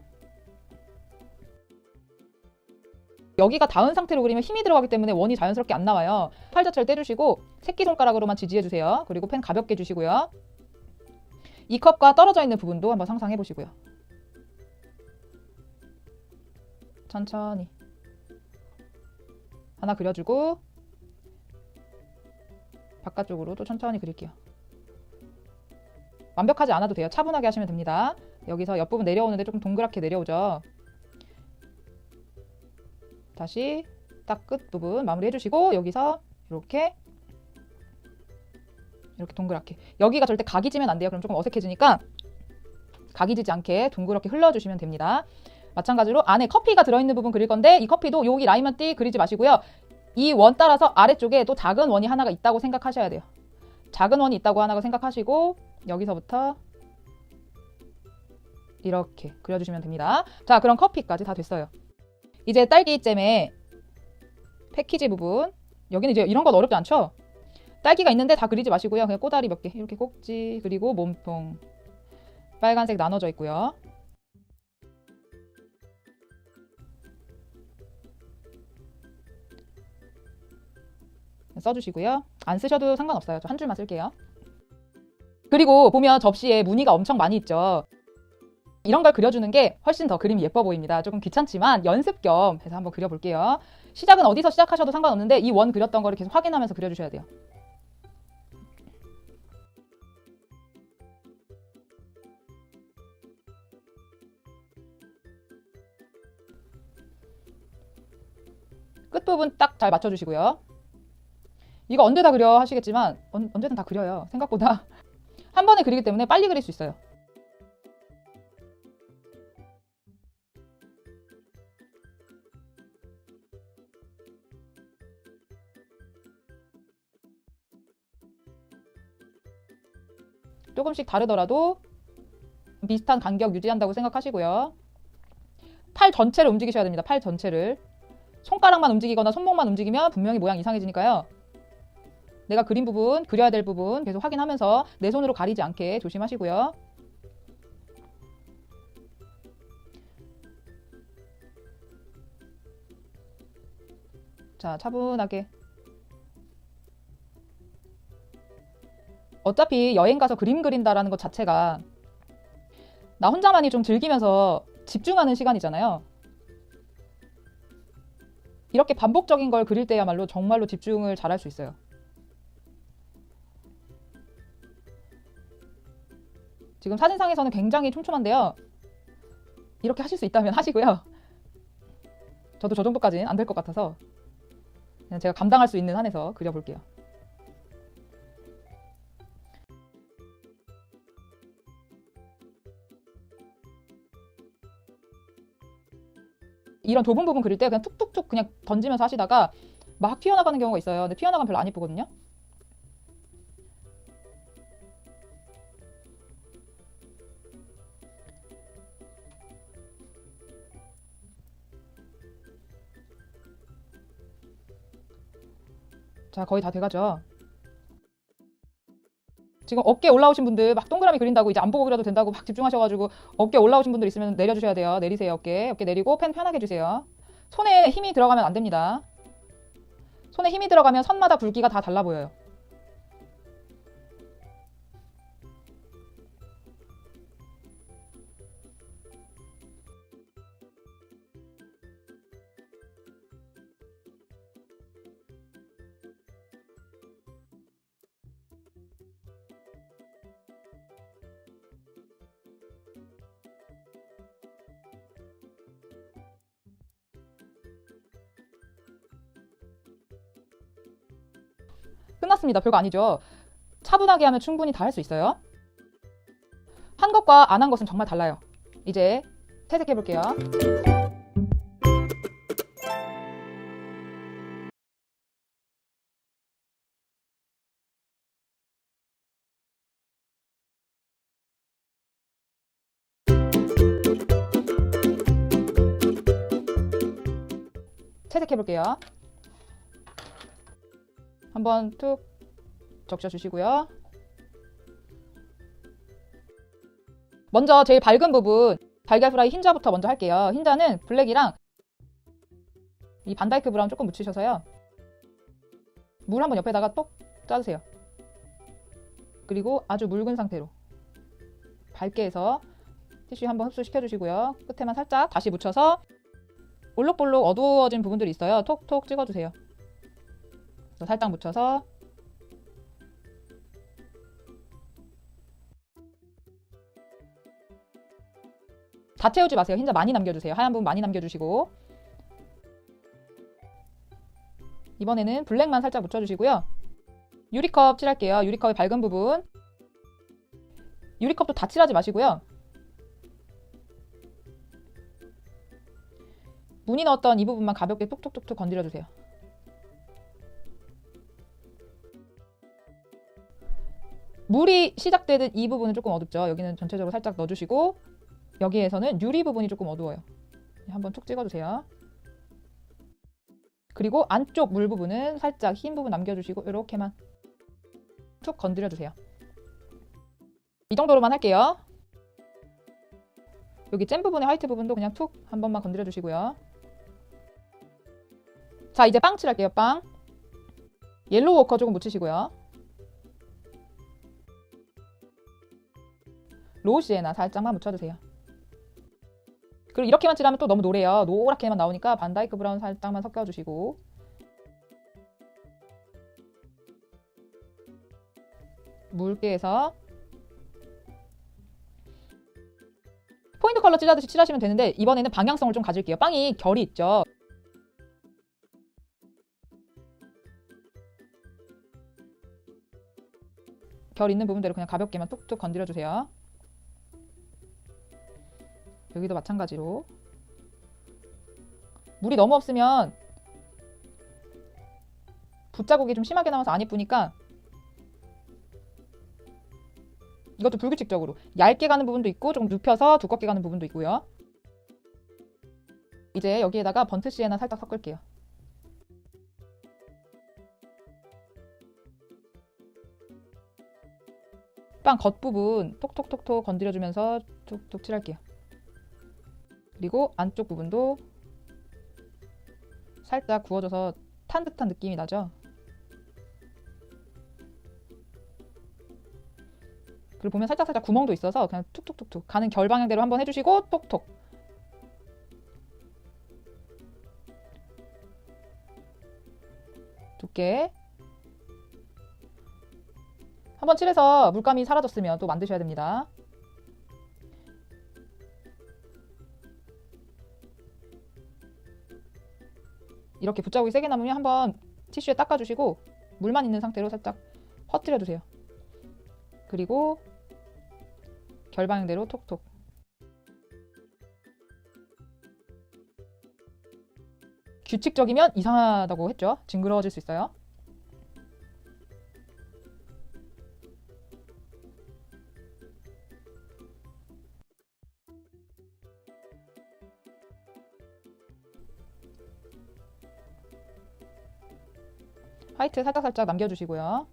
여기가 닿은 상태로 그리면 힘이 들어가기 때문에 원이 자연스럽게 안 나와요. 팔 자체를 떼주시고 새끼손가락으로만 지지해주세요. 그리고 펜 가볍게 주시고요. 이 컵과 떨어져 있는 부분도 한번 상상해 보시고요. 천천히 하나 그려주고 바깥쪽으로 또 천천히 그릴게요. 완벽하지 않아도 돼요. 차분하게 하시면 됩니다. 여기서 옆부분 내려오는데 조금 동그랗게 내려오죠. 다시 딱 끝부분 마무리 해주시고 여기서 이렇게 동그랗게 여기가 절대 각이 지면 안 돼요. 그럼 조금 어색해지니까 각이 지지 않게 둥그렇게 흘러주시면 됩니다. 마찬가지로 안에 커피가 들어있는 부분 그릴 건데 이 커피도 여기 라인만 띠 그리지 마시고요. 이 원 따라서 아래쪽에 또 작은 원이 하나가 있다고 생각하셔야 돼요. 작은 원이 있다고 하나가 생각하시고 여기서부터 이렇게 그려주시면 됩니다. 자, 그럼 커피까지 다 됐어요. 이제 딸기잼의 패키지 부분 여기는 이제 이런 건 어렵지 않죠? 딸기가 있는데 다 그리지 마시고요. 그냥 꼬다리 몇 개 이렇게 꼭지 그리고 몸통 빨간색 나눠져 있고요. 써주시고요. 안 쓰셔도 상관없어요. 저 한 줄만 쓸게요. 그리고 보면 접시에 무늬가 엄청 많이 있죠. 이런 걸 그려주는 게 훨씬 더 그림이 예뻐 보입니다. 조금 귀찮지만 연습 겸 해서 한번 그려볼게요. 시작은 어디서 시작하셔도 상관없는데 이 원 그렸던 거를 계속 확인하면서 그려주셔야 돼요. 끝부분 딱 잘 맞춰주시고요. 이거 언제 다 그려 하시겠지만 언제든 다 그려요. 생각보다 한 번에 그리기 때문에 빨리 그릴 수 있어요. 조금씩 다르더라도 비슷한 간격 유지한다고 생각하시고요. 팔 전체를 움직이셔야 됩니다. 팔 전체를. 손가락만 움직이거나 손목만 움직이면 분명히 모양 이상해지니까요. 내가 그린 부분, 그려야 될 부분 계속 확인하면서 내 손으로 가리지 않게 조심하시고요. 자, 차분하게. 어차피 여행 가서 그림 그린다라는 것 자체가 나 혼자만이 좀 즐기면서 집중하는 시간이잖아요. 이렇게 반복적인 걸 그릴 때야말로 정말로 집중을 잘할 수 있어요. 지금 사진상에서는 굉장히 촘촘한데요. 이렇게 하실 수 있다면 하시고요. 저도 저 정도까지는 안 될 것 같아서 그냥 제가 감당할 수 있는 한에서 그려볼게요. 이런 좁은 부분 그릴 때 그냥 툭툭툭 그냥 던지면서 하시다가 막 튀어나가는 경우가 있어요. 근데 튀어나가면 별로 안 이쁘거든요. 자, 거의 다 돼가죠. 지금 어깨 올라오신 분들 막 동그라미 그린다고 이제 안 보고 그려도 된다고 막 집중하셔가지고 어깨 올라오신 분들 있으면 내려주셔야 돼요. 내리세요. 어깨 내리고 펜 편하게 주세요. 손에 힘이 들어가면 안 됩니다. 손에 힘이 들어가면 선마다 굵기가 다 달라 보여요. 끝났습니다. 별거 아니죠. 차분하게 하면 충분히 다 할 수 있어요. 한 것과 안 한 것은 정말 달라요. 이제 채색해 볼게요. 채색해 볼게요. 한번 툭 적셔 주시고요. 먼저 제일 밝은 부분 달걀 프라이 흰자부터 먼저 할게요. 흰자는 블랙이랑 이 반다이크 브라운 조금 묻히셔서요. 물 한번 옆에다가 똑 짜주세요. 그리고 아주 묽은 상태로 밝게 해서 티슈 한번 흡수시켜 주시고요. 끝에만 살짝 다시 묻혀서 볼록볼록 어두워진 부분들이 있어요. 톡톡 찍어주세요. 살짝 묻혀서 다 채우지 마세요. 흰자 많이 남겨주세요. 하얀 부분 많이 남겨주시고 이번에는 블랙만 살짝 묻혀주시고요. 유리컵 칠할게요. 유리컵의 밝은 부분 유리컵도 다 칠하지 마시고요. 무늬 넣었던 이 부분만 가볍게 툭툭툭툭 건드려주세요. 물이 시작되는 이 부분은 조금 어둡죠. 여기는 전체적으로 살짝 넣어주시고 여기에서는 유리 부분이 조금 어두워요. 한번 툭 찍어주세요. 그리고 안쪽 물 부분은 살짝 흰 부분 남겨주시고 이렇게만 툭 건드려주세요. 이 정도로만 할게요. 여기 잼 부분의 화이트 부분도 그냥 툭 한 번만 건드려주시고요. 자, 이제 빵 칠할게요. 빵. 옐로우 워커 조금 묻히시고요. 로우 시에나 살짝만 묻혀주세요. 그리고 이렇게만 칠하면 또 너무 노래요. 노랗게만 나오니까 반다이크 브라운 살짝만 섞여주시고 묽게 해서 포인트 컬러 칠하듯이 칠하시면 되는데 이번에는 방향성을 좀 가질게요. 빵이 결이 있죠. 결 있는 부분대로 그냥 가볍게만 툭툭 건드려주세요. 여기도 마찬가지로 물이 너무 없으면 붓자국이 좀 심하게 나와서 안 예쁘니까 이것도 불규칙적으로 얇게 가는 부분도 있고 조금 눕혀서 두껍게 가는 부분도 있고요. 이제 여기에다가 번트 시에나 살짝 섞을게요. 빵 겉부분 톡톡톡톡 건드려주면서 툭툭 칠할게요. 그리고 안쪽 부분도 살짝 구워져서 탄 듯한 느낌이 나죠. 그리고 보면 살짝살짝 구멍도 있어서 그냥 툭툭툭툭 가는 결 방향대로 한번 해주시고 톡톡. 두께. 한번 칠해서 물감이 사라졌으면 또 만드셔야 됩니다. 이렇게 붓자국이 세게 남으면 한번 티슈에 닦아주시고 물만 있는 상태로 살짝 퍼뜨려주세요. 그리고 결방향대로 톡톡. 규칙적이면 이상하다고 했죠. 징그러워질 수 있어요. 화이트 살짝살짝 남겨주시고요.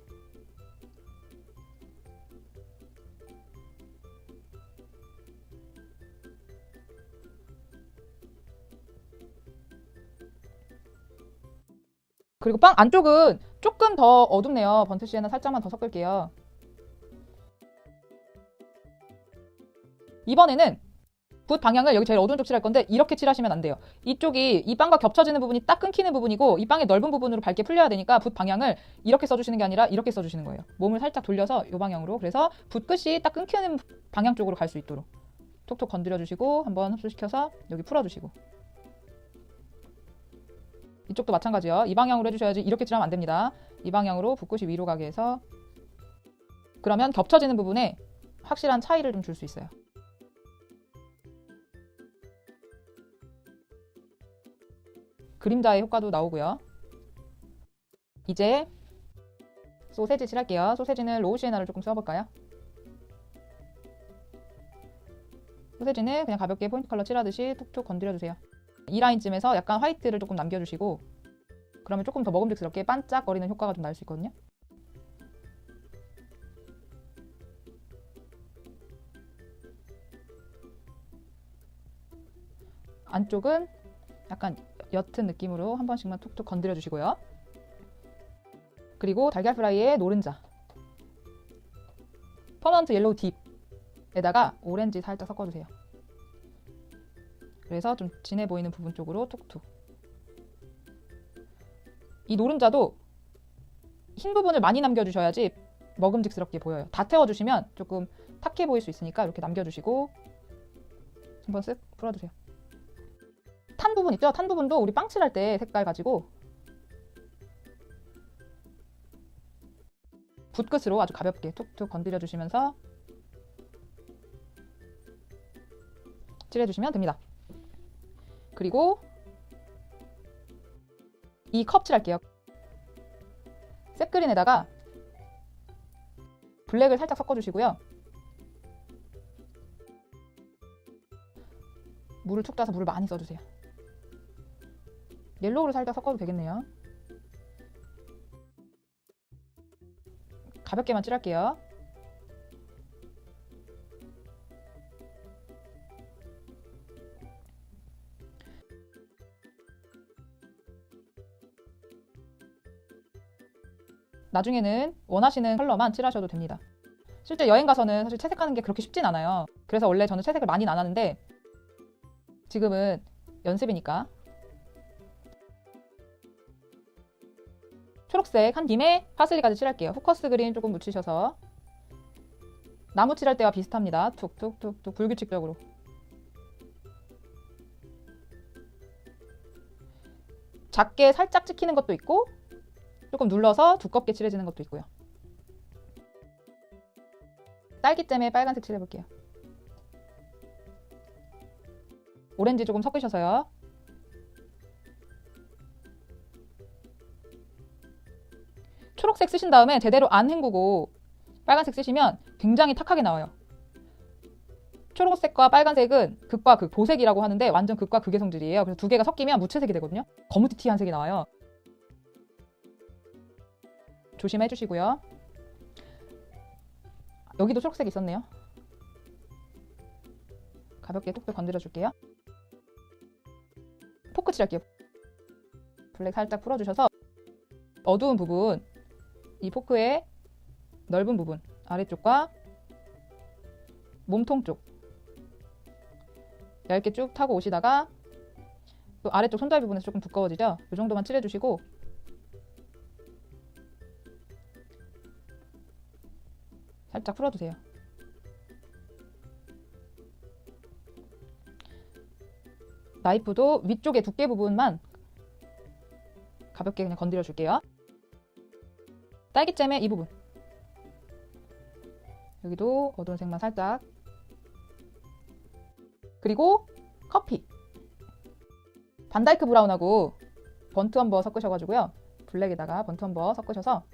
그리고 빵 안쪽은 조금 더 어둡네요. 번트 시에나 살짝만 더 섞을게요. 이번에는 붓 방향을 여기 제일 어두운 쪽 칠할 건데 이렇게 칠하시면 안 돼요. 이쪽이 이 빵과 겹쳐지는 부분이 딱 끊기는 부분이고 이 빵의 넓은 부분으로 밝게 풀려야 되니까 붓 방향을 이렇게 써주시는 게 아니라 이렇게 써주시는 거예요. 몸을 살짝 돌려서 이 방향으로. 그래서 붓 끝이 딱 끊기는 방향 쪽으로 갈 수 있도록 톡톡 건드려주시고 한번 흡수시켜서 여기 풀어주시고. 이쪽도 마찬가지요. 이 방향으로 해주셔야지 이렇게 칠하면 안 됩니다. 이 방향으로 붓 끝이 위로 가게 해서 그러면 겹쳐지는 부분에 확실한 차이를 좀 줄 수 있어요. 그림자의 효과도 나오고요. 이제 소세지 칠할게요. 소세지는 로우 시에나를 조금 써볼까요? 소세지는 그냥 가볍게 포인트 컬러 칠하듯이 툭툭 건드려주세요. 이 라인쯤에서 약간 화이트를 조금 남겨주시고 그러면 조금 더 먹음직스럽게 반짝거리는 효과가 좀 날 수 있거든요. 안쪽은 약간 옅은 느낌으로 한 번씩만 툭툭 건드려 주시고요. 그리고 달걀 프라이의 노른자 퍼먼트 옐로우 딥에다가 오렌지 살짝 섞어주세요. 그래서 좀 진해 보이는 부분 쪽으로 툭툭. 이 노른자도 흰 부분을 많이 남겨주셔야지 먹음직스럽게 보여요. 다 태워주시면 조금 탁해 보일 수 있으니까 이렇게 남겨주시고 한번 쓱 풀어주세요. 탄 부분 있죠? 탄 부분도 우리 빵 칠할 때 색깔 가지고 붓끝으로 아주 가볍게 툭툭 건드려 주시면서 칠해주시면 됩니다. 그리고 이 컵 칠할게요. 셋그린에다가 블랙을 살짝 섞어주시고요. 물을 툭 짜서 물을 많이 써주세요. 옐로우를 살짝 섞어도 되겠네요. 가볍게만 칠할게요. 나중에는 원하시는 컬러만 칠하셔도 됩니다. 실제 여행 가서는 사실 채색하는 게 그렇게 쉽진 않아요. 그래서 원래 저는 채색을 많이는 안 하는데 지금은 연습이니까 초록색 한 김에 파슬리까지 칠할게요. 포커스 그린 조금 묻히셔서 나무 칠할 때와 비슷합니다. 툭툭툭툭 불규칙적으로. 작게 살짝 찍히는 것도 있고 조금 눌러서 두껍게 칠해지는 것도 있고요. 딸기잼에 빨간색 칠해볼게요. 오렌지 조금 섞으셔서요. 초록색 쓰신 다음에 제대로 안 헹구고 빨간색 쓰시면 굉장히 탁하게 나와요. 초록색과 빨간색은 극과 극, 도색이라고 하는데 완전 극과 극의 성질이에요. 그래서 두 개가 섞이면 무채색이 되거든요. 거무튀튀한 색이 나와요. 조심해 주시고요. 여기도 초록색이 있었네요. 가볍게 톡톡 건드려 줄게요. 포크 칠할게요. 블랙 살짝 풀어주셔서 어두운 부분, 이 포크의 넓은 부분, 아래쪽과 몸통 쪽 얇게 쭉 타고 오시다가 또 아래쪽 손잡이 부분에서 조금 두꺼워지죠? 이 정도만 칠해주시고 살짝 풀어주세요. 나이프도 위쪽의 두께 부분만 가볍게 그냥 건드려 줄게요. 딸기잼의 이 부분, 여기도 어두운 색만 살짝, 그리고 커피, 반다이크 브라운하고 번트 험버 섞으셔가지고요, 블랙에다가 번트 험버 섞으셔서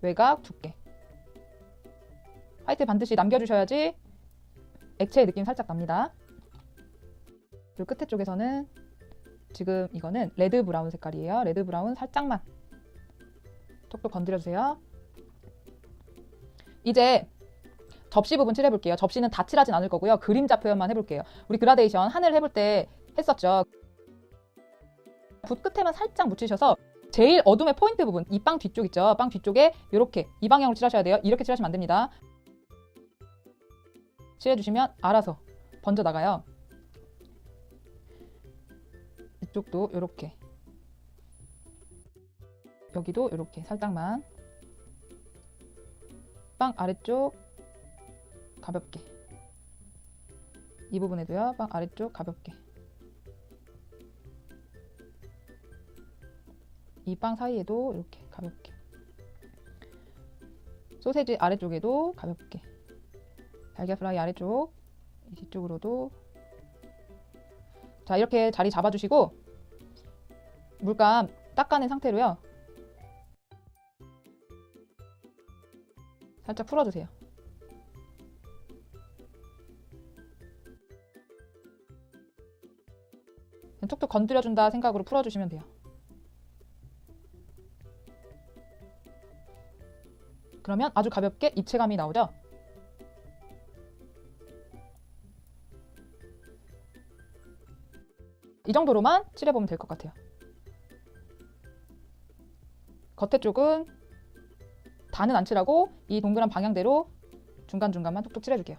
외곽 두께, 화이트 반드시 남겨주셔야지 액체의 느낌 살짝 납니다. 그리고 끝에 쪽에서는 지금 이거는 레드 브라운 색깔이에요. 레드 브라운 살짝만 톡톡 건드려주세요. 이제 접시 부분 칠해볼게요. 접시는 다 칠하진 않을 거고요. 그림자 표현만 해볼게요. 우리 그라데이션 하늘 해볼 때 했었죠. 붓 끝에만 살짝 묻히셔서 제일 어둠의 포인트 부분, 이 빵 뒤쪽 있죠. 빵 뒤쪽에 이렇게 이 방향으로 칠하셔야 돼요. 이렇게 칠하시면 안 됩니다. 칠해주시면 알아서 번져 나가요. 이쪽도 이렇게, 여기도 이렇게 살짝만, 빵 아래쪽 가볍게, 이 부분에도요. 빵 아래쪽 가볍게, 이 빵 사이에도 이렇게 가볍게, 소세지 아래쪽에도 가볍게, 달걀 프라이 아래쪽, 이 뒤쪽으로도. 자, 이렇게 자리 잡아주시고 물감 닦아낸 상태로요, 살짝 풀어주세요. 툭툭 건드려준다 생각으로 풀어주시면 돼요. 그러면 아주 가볍게 입체감이 나오죠? 이 정도로만 칠해보면 될 것 같아요. 겉에 쪽은 다는 안 칠하고 이 동그란 방향대로 중간중간만 톡톡 칠해줄게요.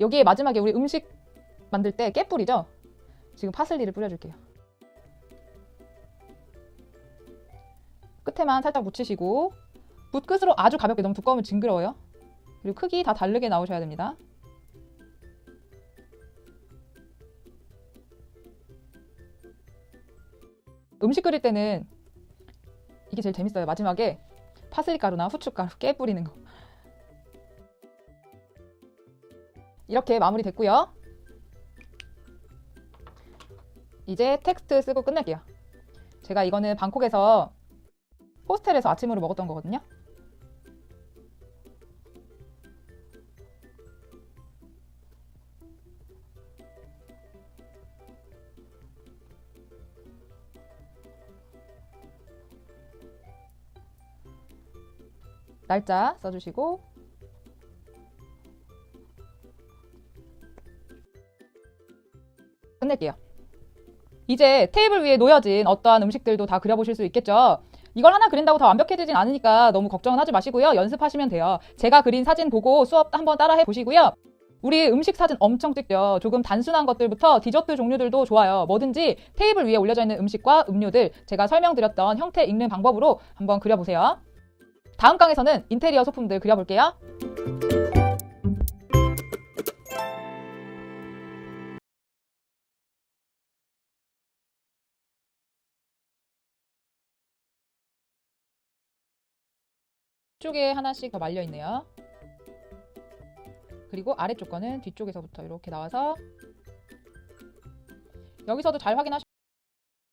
여기에 마지막에 우리 음식 만들 때 깨뿌리죠? 지금 파슬리를 뿌려줄게요. 끝에만 살짝 묻히시고, 붓 끝으로 아주 가볍게, 너무 두꺼우면 징그러워요. 그리고 크기 다 다르게 나오셔야 됩니다. 음식 끓일 때는 이게 제일 재밌어요. 마지막에 파슬리 가루나 후춧가루 깨 뿌리는 거. 이렇게 마무리 됐고요. 이제 텍스트 쓰고 끝낼게요. 제가 이거는 방콕에서 호스텔에서 아침으로 먹었던 거거든요. 날짜 써주시고, 끝낼게요. 이제 테이블 위에 놓여진 어떠한 음식들도 다 그려보실 수 있겠죠. 이걸 하나 그린다고 다 완벽해지진 않으니까 너무 걱정은 하지 마시고요. 연습하시면 돼요. 제가 그린 사진 보고 수업 한번 따라해 보시고요. 우리 음식 사진 엄청 찍죠. 조금 단순한 것들부터 디저트 종류들도 좋아요. 뭐든지 테이블 위에 올려져 있는 음식과 음료들, 제가 설명드렸던 형태 읽는 방법으로 한번 그려보세요. 다음 강에서는 인테리어 소품들 그려볼게요. 쪽에 하나씩 더 말려 있네요. 그리고 아래쪽 거는 뒤쪽에서부터 이렇게 나와서, 여기서도 잘 확인하시면